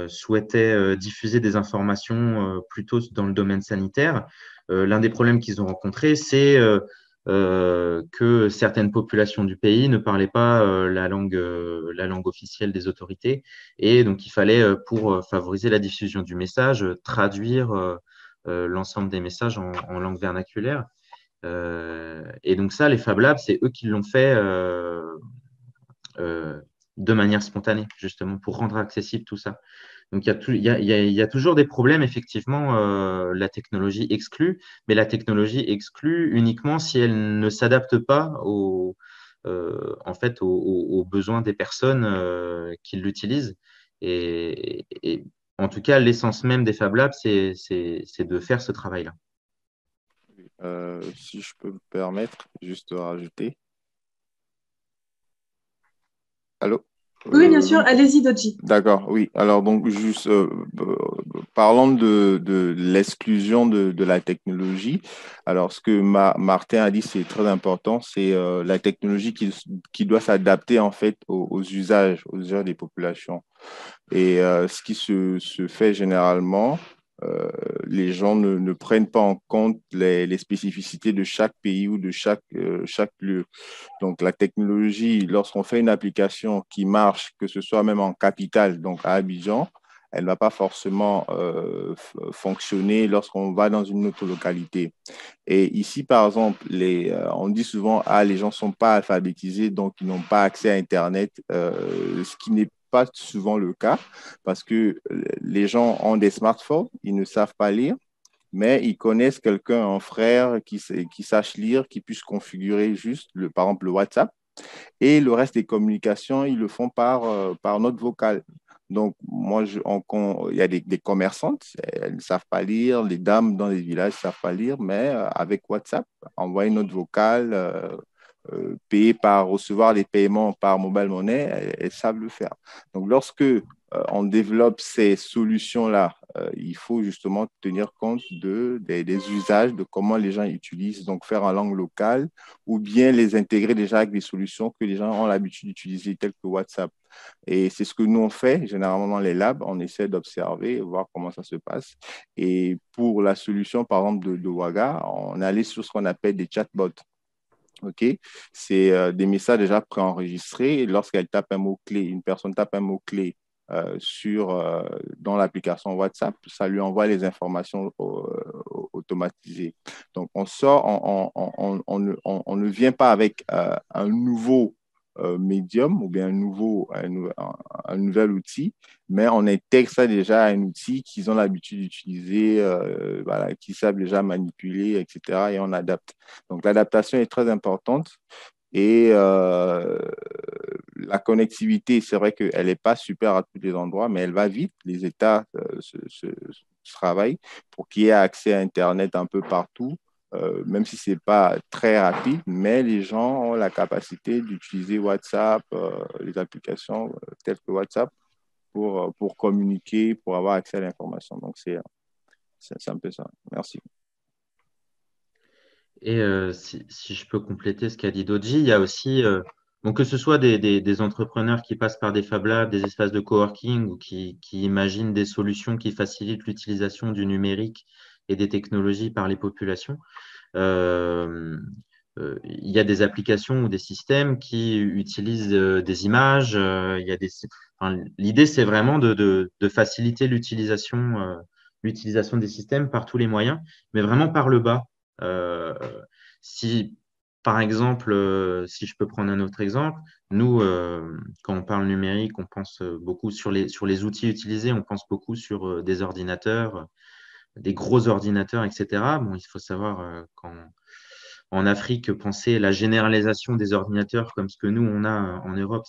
souhaitait diffuser des informations plutôt dans le domaine sanitaire. L'un des problèmes qu'ils ont rencontrés, c'est que certaines populations du pays ne parlaient pas la langue officielle des autorités. Et donc, il fallait, pour favoriser la diffusion du message, traduire l'ensemble des messages en langue vernaculaire. Et donc ça, les Fab Labs, c'est eux qui l'ont fait de manière spontanée, justement, pour rendre accessible tout ça. Donc, il y a toujours des problèmes, effectivement, la technologie exclut, mais la technologie exclut uniquement si elle ne s'adapte pas en fait, aux besoins des personnes qui l'utilisent. Et en tout cas, l'essence même des Fab Labs, c'est de faire ce travail-là. Si je peux me permettre, juste de rajouter. Allô? Oui, bien sûr. Allez-y, Dodji. D'accord, oui. Alors, donc, juste parlant de l'exclusion de la technologie, alors ce que Martin a dit, c'est très important, c'est la technologie qui doit s'adapter en fait aux usages des populations. Et ce qui se fait généralement, les gens ne prennent pas en compte les spécificités de chaque pays ou de chaque lieu. Donc, la technologie, lorsqu'on fait une application qui marche, que ce soit même en capitale, donc à Abidjan, elle ne va pas forcément fonctionner lorsqu'on va dans une autre localité. Et ici, par exemple, on dit souvent, les gens ne sont pas alphabétisés, donc ils n'ont pas accès à Internet, ce qui n'est pas souvent le cas, parce que les gens ont des smartphones, ils ne savent pas lire, mais ils connaissent quelqu'un, un frère qui sache lire, qui puisse configurer juste, par exemple, le WhatsApp. Et le reste des communications, ils le font par note vocale. Donc, moi, il y a des commerçantes, elles ne savent pas lire, les dames dans les villages ne savent pas lire, mais avec WhatsApp, envoyer une note vocale, recevoir les paiements par mobile money, elles savent le faire. Donc, lorsque on développe ces solutions-là, il faut justement tenir compte des usages, de comment les gens utilisent, donc faire en langue locale, ou bien les intégrer déjà avec des solutions que les gens ont l'habitude d'utiliser, telles que WhatsApp. Et c'est ce que nous on fait généralement dans les labs, on essaie d'observer, voir comment ça se passe. Et pour la solution, par exemple, de Waga, on est allé sur ce qu'on appelle des chatbots. OK? C'est des messages déjà préenregistrés. Et lorsqu'elle tape un mot-clé, une personne tape un mot-clé dans l'application WhatsApp, ça lui envoie les informations automatisées. Donc, on ne vient pas avec un nouveau médium ou bien un nouvel outil, mais on intègre ça déjà à un outil qu'ils ont l'habitude d'utiliser, voilà, qu'ils savent déjà manipuler, etc. Et on adapte. Donc, l'adaptation est très importante. Et la connectivité, c'est vrai qu'elle n'est pas super à tous les endroits, mais elle va vite. Les États se travaillent pour qu'il y ait accès à Internet un peu partout, même si ce n'est pas très rapide, mais les gens ont la capacité d'utiliser WhatsApp, les applications telles que WhatsApp pour communiquer, pour avoir accès à l'information. Donc, c'est un peu ça. Merci. Et si je peux compléter ce qu'a dit Dodji, il y a aussi, bon, que ce soit des entrepreneurs qui passent par des Fab Labs, des espaces de coworking ou qui imaginent des solutions qui facilitent l'utilisation du numérique et des technologies par les populations. Il y a des applications ou des systèmes qui utilisent des images. L'idée, c'est vraiment de faciliter l'utilisation des systèmes par tous les moyens, mais vraiment par le bas. Euh, si, Par exemple, si je peux prendre un autre exemple, nous, quand on parle numérique, on pense beaucoup sur les outils utilisés, on pense beaucoup sur des ordinateurs, des gros ordinateurs, etc. Bon, il faut savoir en Afrique, penser la généralisation des ordinateurs comme ce que nous, on a en Europe,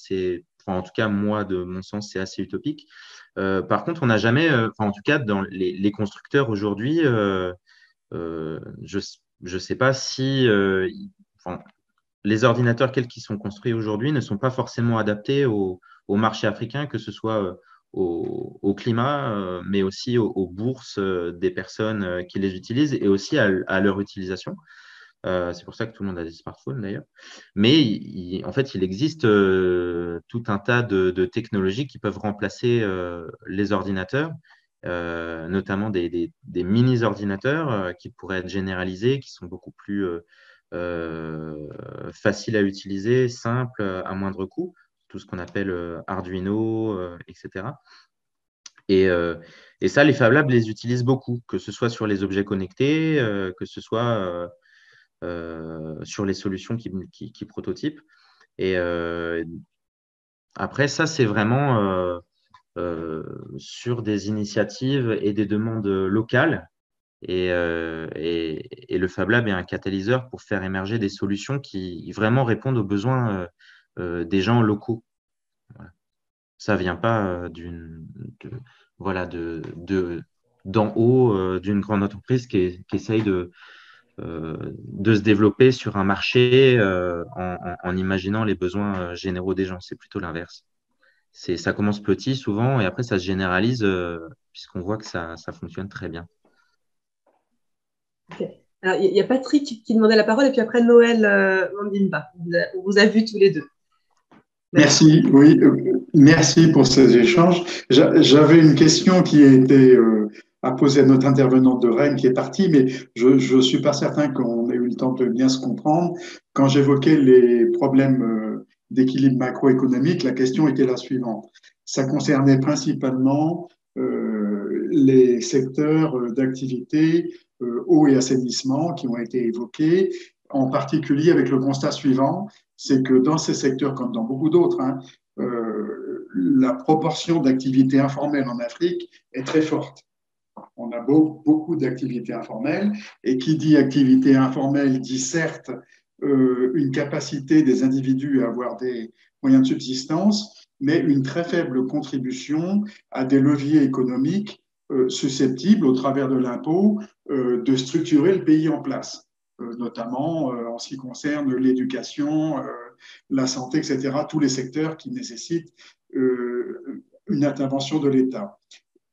en tout cas, moi, de mon sens, c'est assez utopique. Par contre, on n'a jamais, en tout cas, dans les constructeurs aujourd'hui, je ne sais pas si les ordinateurs tels qu'ils sont construits aujourd'hui ne sont pas forcément adaptés au marché africain, que ce soit au climat, mais aussi aux bourses des personnes qui les utilisent et aussi à leur utilisation. C'est pour ça que tout le monde a des smartphones d'ailleurs. Mais en fait, il existe tout un tas de technologies qui peuvent remplacer les ordinateurs, notamment des mini-ordinateurs qui pourraient être généralisés, qui sont beaucoup plus faciles à utiliser, simples, à moindre coût, tout ce qu'on appelle Arduino, etc. Et ça, les Fab Labs les utilisent beaucoup, que ce soit sur les objets connectés, que ce soit sur les solutions qui prototypent. Et après, ça, c'est vraiment sur des initiatives et des demandes locales. Et le Fab Lab est un catalyseur pour faire émerger des solutions qui vraiment répondent aux besoins des gens locaux. Voilà. Ça ne vient pas d'en haut d'une grande entreprise qui essaye de se développer sur un marché en imaginant les besoins généraux des gens. C'est plutôt l'inverse. Ça commence petit souvent et après ça se généralise puisqu'on voit que ça fonctionne très bien. Okay. Alors, il y a Patrick qui demandait la parole et puis après Noël Mandimba. On vous a vus tous les deux. Merci, oui, merci pour ces échanges. J'avais une question qui a été à poser à notre intervenante de Rennes qui est partie, mais je ne suis pas certain qu'on ait eu le temps de bien se comprendre. Quand j'évoquais les problèmes d'équilibre macroéconomique, la question était la suivante. Ça concernait principalement les secteurs d'activité eau et assainissement qui ont été évoqués, en particulier avec le constat suivant, c'est que dans ces secteurs, comme dans beaucoup d'autres, la proportion d'activités informelles en Afrique est très forte. On a beaucoup d'activités informelles, et qui dit activité informelle dit certes une capacité des individus à avoir des moyens de subsistance, mais une très faible contribution à des leviers économiques susceptibles, au travers de l'impôt, de structurer le pays en place, notamment en ce qui concerne l'éducation, la santé, etc., tous les secteurs qui nécessitent une intervention de l'État.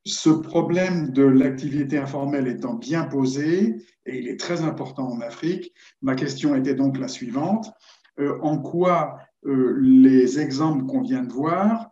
Ce problème de l'activité informelle étant bien posé, et il est très important en Afrique, ma question était donc la suivante. En quoi les exemples qu'on vient de voir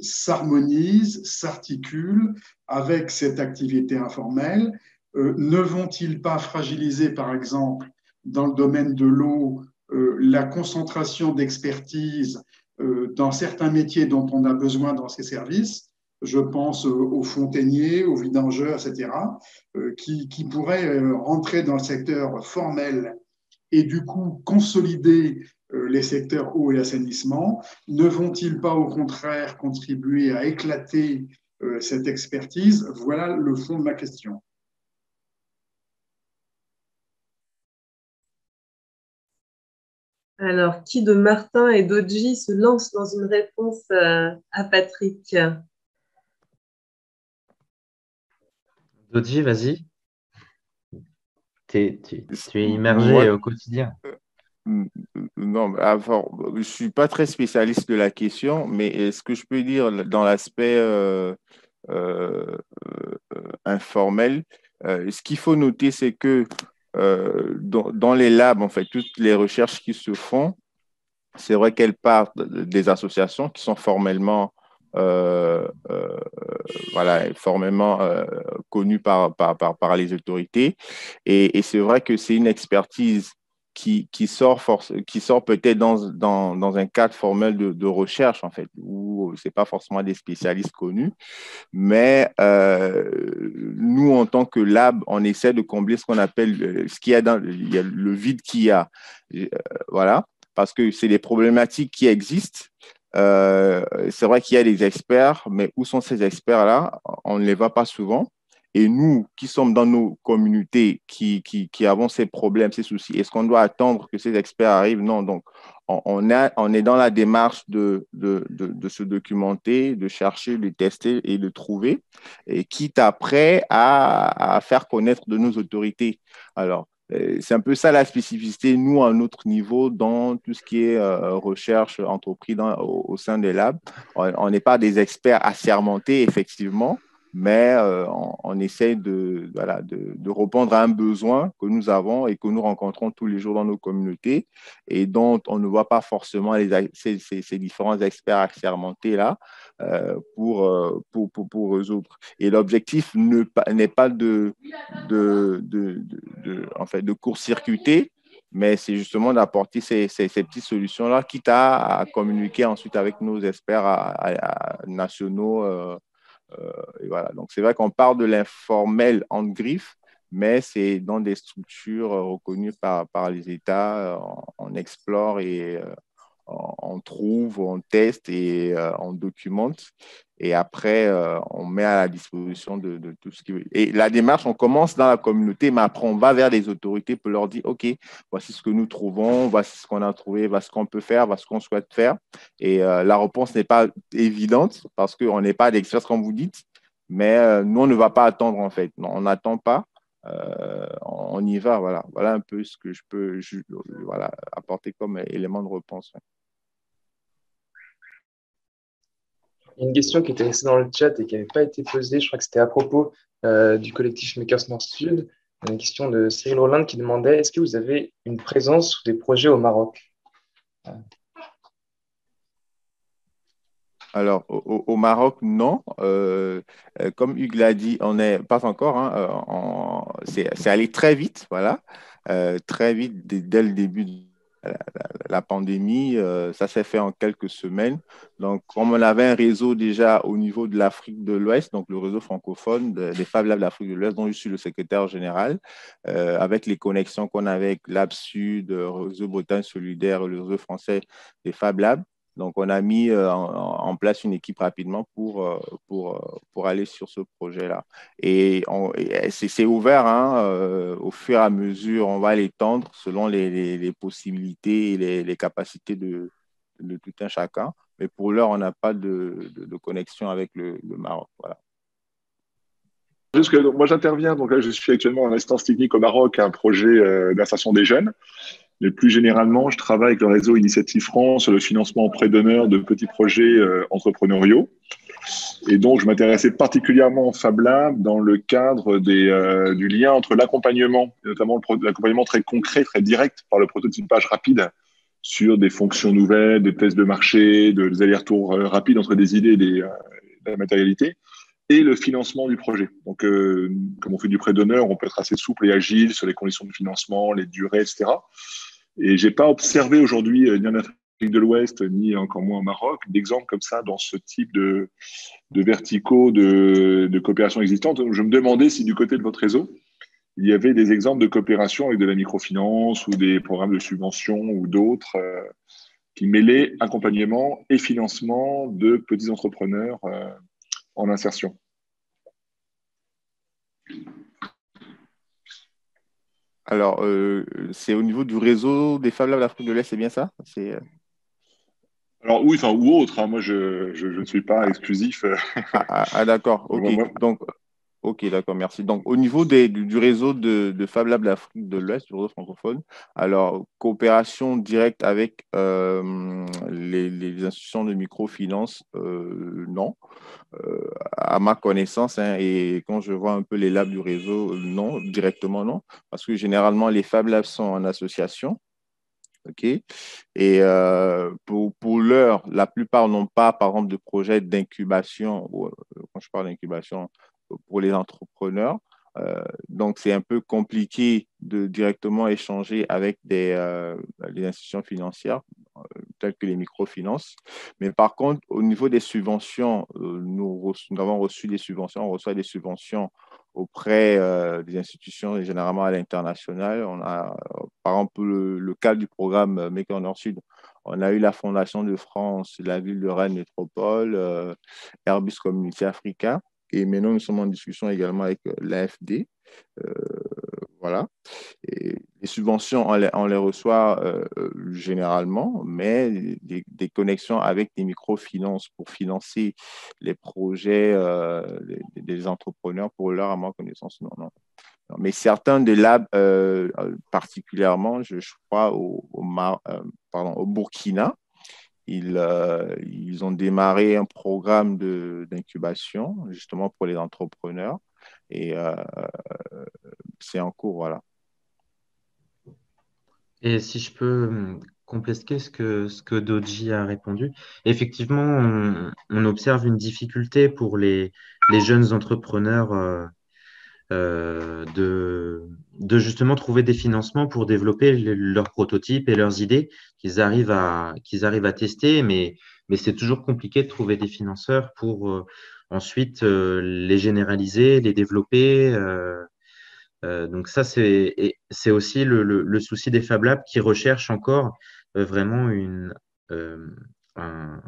s'harmonisent, s'articulent avec cette activité informelle? Ne vont-ils pas fragiliser, par exemple, dans le domaine de l'eau, la concentration d'expertise dans certains métiers dont on a besoin dans ces services? Je pense aux fontainiers, aux vidangeurs, etc., qui pourraient rentrer dans le secteur formel et du coup consolider les secteurs eau et assainissement? Ne vont-ils pas au contraire contribuer à éclater cette expertise? Voilà le fond de ma question. Alors, qui de Martin et d'Odji se lance dans une réponse à Patrick? Dodji, vas-y. Tu es immergé Moi, au quotidien. non, alors, je ne suis pas très spécialiste de la question, mais ce que je peux dire dans l'aspect euh, informel, ce qu'il faut noter, c'est que dans les labs, en fait, toutes les recherches qui se font, c'est vrai qu'elles partent des associations qui sont formellement, euh, euh, voilà, formellement connues par les autorités. Et c'est vrai que c'est une expertise qui sort peut-être dans un cadre formel de recherche, en fait, où ce n'est pas forcément des spécialistes connus. Mais nous, en tant que lab, on essaie de combler ce qu'on appelle ce qu'il y a il y a le vide qu'il y a. Voilà, parce que c'est des problématiques qui existent. C'est vrai qu'il y a des experts, mais où sont ces experts-là? On ne les voit pas souvent. Et nous, qui sommes dans nos communautés, qui avons ces problèmes, ces soucis, est-ce qu'on doit attendre que ces experts arrivent? Non. Donc, on est dans la démarche de se documenter, de chercher, de tester et de trouver, et quitte après à faire connaître de nos autorités. Alors, c'est un peu ça la spécificité, nous, à notre niveau, dans tout ce qui est recherche entreprise au sein des labs. On n'est pas des experts assermentés, effectivement, mais on essaye voilà, de répondre à un besoin que nous avons et que nous rencontrons tous les jours dans nos communautés et dont on ne voit pas forcément ces différents experts assermentés-là pour résoudre. Et l'objectif n'est pas en fait, de court-circuiter, mais c'est justement d'apporter ces petites solutions-là, quitte à communiquer ensuite avec nos experts nationaux. Et voilà. Donc, c'est vrai qu'on parle de l'informel en griffe, mais c'est dans des structures reconnues par les États. On explore et on trouve, on teste et on documente. Et après, on met à la disposition de tout ce qui veut. Et la démarche, on commence dans la communauté, mais après, on va vers les autorités pour leur dire, OK, voici ce que nous trouvons, voici ce qu'on a trouvé, voici ce qu'on peut faire, voici ce qu'on souhaite faire. Et la réponse n'est pas évidente parce qu'on n'est pas d'experts, comme vous dites, mais nous, on ne va pas attendre, en fait. Non, on n'attend pas. On y va, voilà. Voilà un peu ce que je peux voilà, apporter comme élément de réponse. Ouais. Une question qui était restée dans le chat et qui n'avait pas été posée, je crois que c'était à propos du collectif Makers Nord-Sud. Une question de Cyril Roland qui demandait est-ce que vous avez une présence ou des projets au Maroc? Alors, au Maroc, non. Comme Hugues l'a dit, on n'est pas encore. Hein, c'est allé très vite, voilà. Très vite, dès le début de la pandémie, ça s'est fait en quelques semaines. Donc, comme on avait un réseau déjà au niveau de l'Afrique de l'Ouest, donc le réseau francophone des Fab Labs d'Afrique de l'Ouest, dont je suis le secrétaire général, avec les connexions qu'on avait avec Lab Sud, réseau Bretagne Solidaire, le réseau français des Fab Labs. Donc, on a mis en place une équipe rapidement pour aller sur ce projet-là. Et c'est ouvert, hein, au fur et à mesure, on va l'étendre selon les possibilités et les capacités de tout un chacun. Mais pour l'heure, on n'a pas de connexion avec le Maroc. Voilà. Moi, j'interviens, donc là, je suis actuellement en assistance technique au Maroc à un projet d'insertion des jeunes. Mais plus généralement, je travaille avec le réseau Initiative France sur le financement auprès d'honneur de petits projets entrepreneuriaux. Et donc, je m'intéressais particulièrement au Fab Lab dans le cadre du lien entre l'accompagnement, notamment l'accompagnement très concret, très direct par le prototypage rapide sur des fonctions nouvelles, des tests de marché, des allers-retours rapides entre des idées et de la matérialité, et le financement du projet. Donc, comme on fait du prêt d'honneur, on peut être assez souple et agile sur les conditions de financement, les durées, etc. Et j'ai pas observé aujourd'hui, ni en Afrique de l'Ouest, ni encore moins au Maroc, d'exemples comme ça dans ce type de verticaux de coopération existante. Je me demandais si du côté de votre réseau, il y avait des exemples de coopération avec de la microfinance ou des programmes de subvention ou d'autres qui mêlaient accompagnement et financement de petits entrepreneurs en insertion. Alors, c'est au niveau du réseau des Fab Labs d'Afrique de l'Est, c'est bien ça? Alors oui, enfin, ou autre, hein. Moi, je ne suis pas exclusif. D'accord, ok. Donc, ok, d'accord, merci. Donc, au niveau du réseau de Fab Labs d'Afrique de l'Ouest, du réseau francophone, alors, coopération directe avec les institutions de microfinance, non. À ma connaissance, hein, et quand je vois un peu les labs du réseau, non, directement non, parce que généralement, les Fab Labs sont en association. OK. Et pour l'heure, la plupart n'ont pas, par exemple, de projet d'incubation. Quand je parle d'incubation, pour les entrepreneurs. Donc, c'est un peu compliqué de directement échanger avec les institutions financières, telles que les microfinances. Mais par contre, au niveau des subventions, nous avons reçu des subventions, on reçoit des subventions auprès des institutions et généralement à l'international. On a, par exemple, le cadre du programme Maker Nord-Sud, on a eu la Fondation de France, la ville de Rennes Métropole, Airbus Community Africa. Et maintenant, nous sommes en discussion également avec l'AFD. Voilà. Et les subventions, on les reçoit généralement, mais des connexions avec des microfinances pour financer les projets des entrepreneurs, pour l'heure, à ma connaissance, non, non. Mais certains des labs, particulièrement, je crois, au Burkina, ils ont démarré un programme d'incubation, justement pour les entrepreneurs. Et c'est en cours, voilà. Et si je peux compléter ce que Doji a répondu, effectivement, on observe une difficulté pour les jeunes entrepreneurs de justement trouver des financements pour développer leurs prototypes et leurs idées qu'ils arrivent à tester, mais c'est toujours compliqué de trouver des financeurs pour ensuite les généraliser, les développer. Donc ça, c'est aussi le souci des Fab Labs qui recherchent encore vraiment euh, un-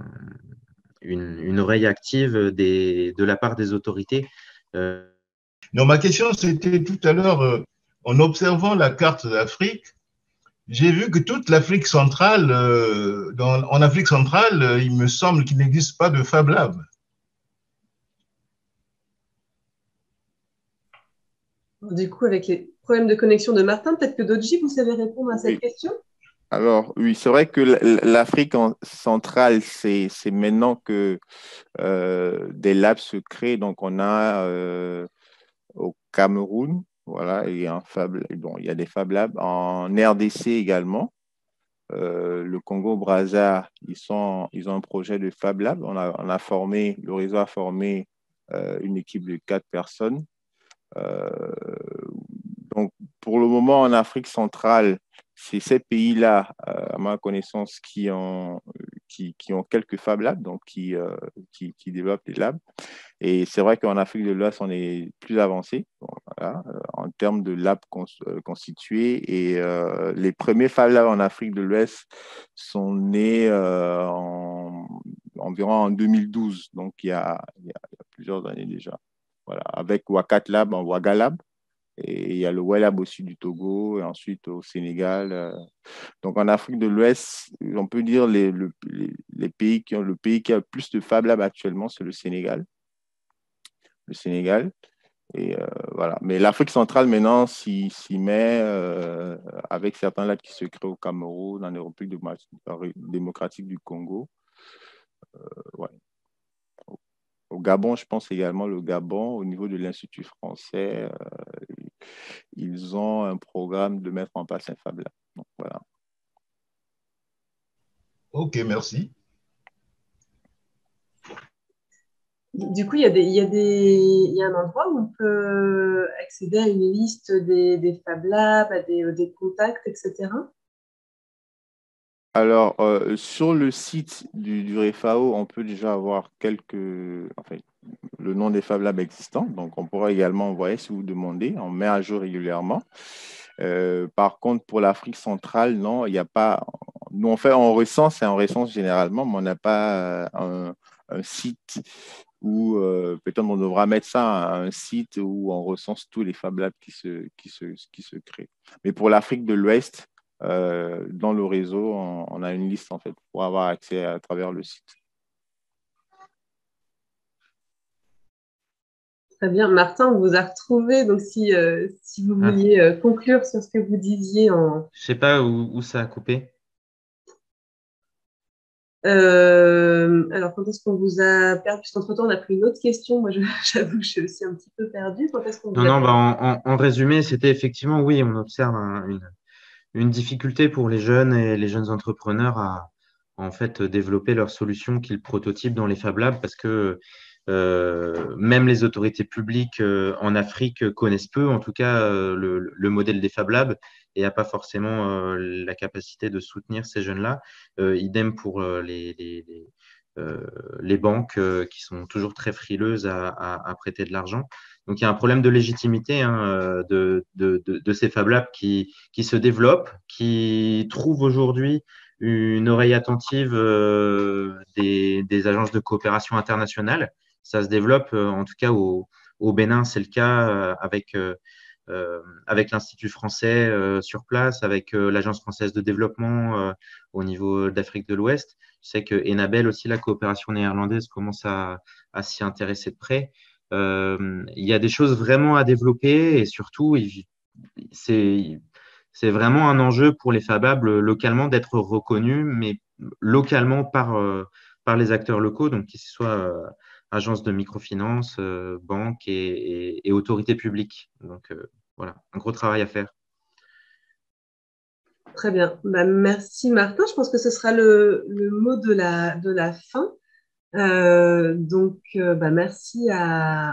une oreille active de la part des autorités. Non, ma question, c'était tout à l'heure, en observant la carte d'Afrique, j'ai vu que toute l'Afrique centrale, en Afrique centrale, il me semble qu'il n'existe pas de Fab Lab. Du coup, avec les problèmes de connexion de Martin, peut-être que Doji, vous savez répondre à cette question? Alors, oui, c'est vrai que l'Afrique centrale, c'est maintenant que des labs se créent. Donc, on a au Cameroun, voilà, il y a il y a des Fab Labs. En RDC également, le Congo-Brazza, ils ont un projet de Fab Lab. Le réseau a formé une équipe de 4 personnes. Euh, donc, pour le moment, en Afrique centrale, c'est ces pays-là, à ma connaissance, qui ont quelques Fab Labs, donc qui développent des labs. Et c'est vrai qu'en Afrique de l'Ouest, on est plus avancé, bon, voilà, en termes de labs constitués. Et les premiers Fab Labs en Afrique de l'Ouest sont nés environ en 2012, donc il y a plusieurs années déjà. Voilà, avec Wakat Lab en Ouagalab. Et il y a le Wellab aussi du Togo, et ensuite au Sénégal. Donc en Afrique de l'Ouest, on peut dire les pays le pays qui a le plus de Fab Labs actuellement, c'est le Sénégal. Le Sénégal. Et voilà. Mais l'Afrique centrale, maintenant, s'y met avec certains labs qui se créent au Cameroun, dans la République démocratique du Congo. Ouais. Au Gabon, je pense également le Gabon, au niveau de l'Institut français, ils ont un programme de mettre en place un Fab Lab. Donc, voilà. Ok, merci. Du coup, il y a un endroit où on peut accéder à une liste des Fab Labs, à des contacts, etc. Alors, sur le site du FAO, on peut déjà avoir le nom des Fab Labs existants. Donc, on pourra également envoyer si vous demandez. On met à jour régulièrement. Par contre, pour l'Afrique centrale, non, il n'y a pas. Nous, on recense généralement, mais on n'a pas un site où peut-être on devra mettre ça à un site où on recense tous les Fab Labs qui se créent. Mais pour l'Afrique de l'Ouest, dans le réseau, on a une liste en fait pour avoir accès à travers le site. Très bien. Martin, on vous a retrouvé. Donc, si vous vouliez conclure sur ce que vous disiez en… Je ne sais pas où ça a coupé. Alors, quand est-ce qu'on vous a perdu? Puisqu'entre-temps, on a pris une autre question. Moi, j'avoue que je suis aussi un petit peu perdue. Quand est-ce qu'on vous a perdu? En résumé, c'était effectivement, oui, on observe une difficulté pour les jeunes et les jeunes entrepreneurs à en fait développer leurs solutions qu'ils prototypent dans les Fab Labs parce que même les autorités publiques en Afrique connaissent peu, en tout cas, le modèle des Fab Labs et n'a pas forcément la capacité de soutenir ces jeunes-là. Idem pour les banques qui sont toujours très frileuses à prêter de l'argent. Donc, il y a un problème de légitimité de ces Fab Labs qui se développent, qui trouvent aujourd'hui une oreille attentive des agences de coopération internationale. Ça se développe, en tout cas au Bénin, c'est le cas avec l'Institut français sur place, avec l'Agence française de développement au niveau d'Afrique de l'Ouest. Je sais que Enabel aussi, la coopération néerlandaise, commence à s'y intéresser de près. Il y a des choses vraiment à développer et surtout, c'est vraiment un enjeu pour les Fab Labs localement d'être reconnus, mais localement par les acteurs locaux, donc qu'ils soient agences de microfinance, banques et autorités publiques. Donc voilà, un gros travail à faire. Très bien. Bah, merci Martin. Je pense que ce sera le mot de la fin. Merci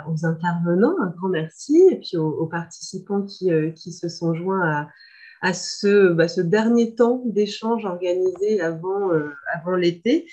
aux intervenants, un grand merci, et puis aux participants qui se sont joints à ce dernier temps d'échange organisé avant l'été.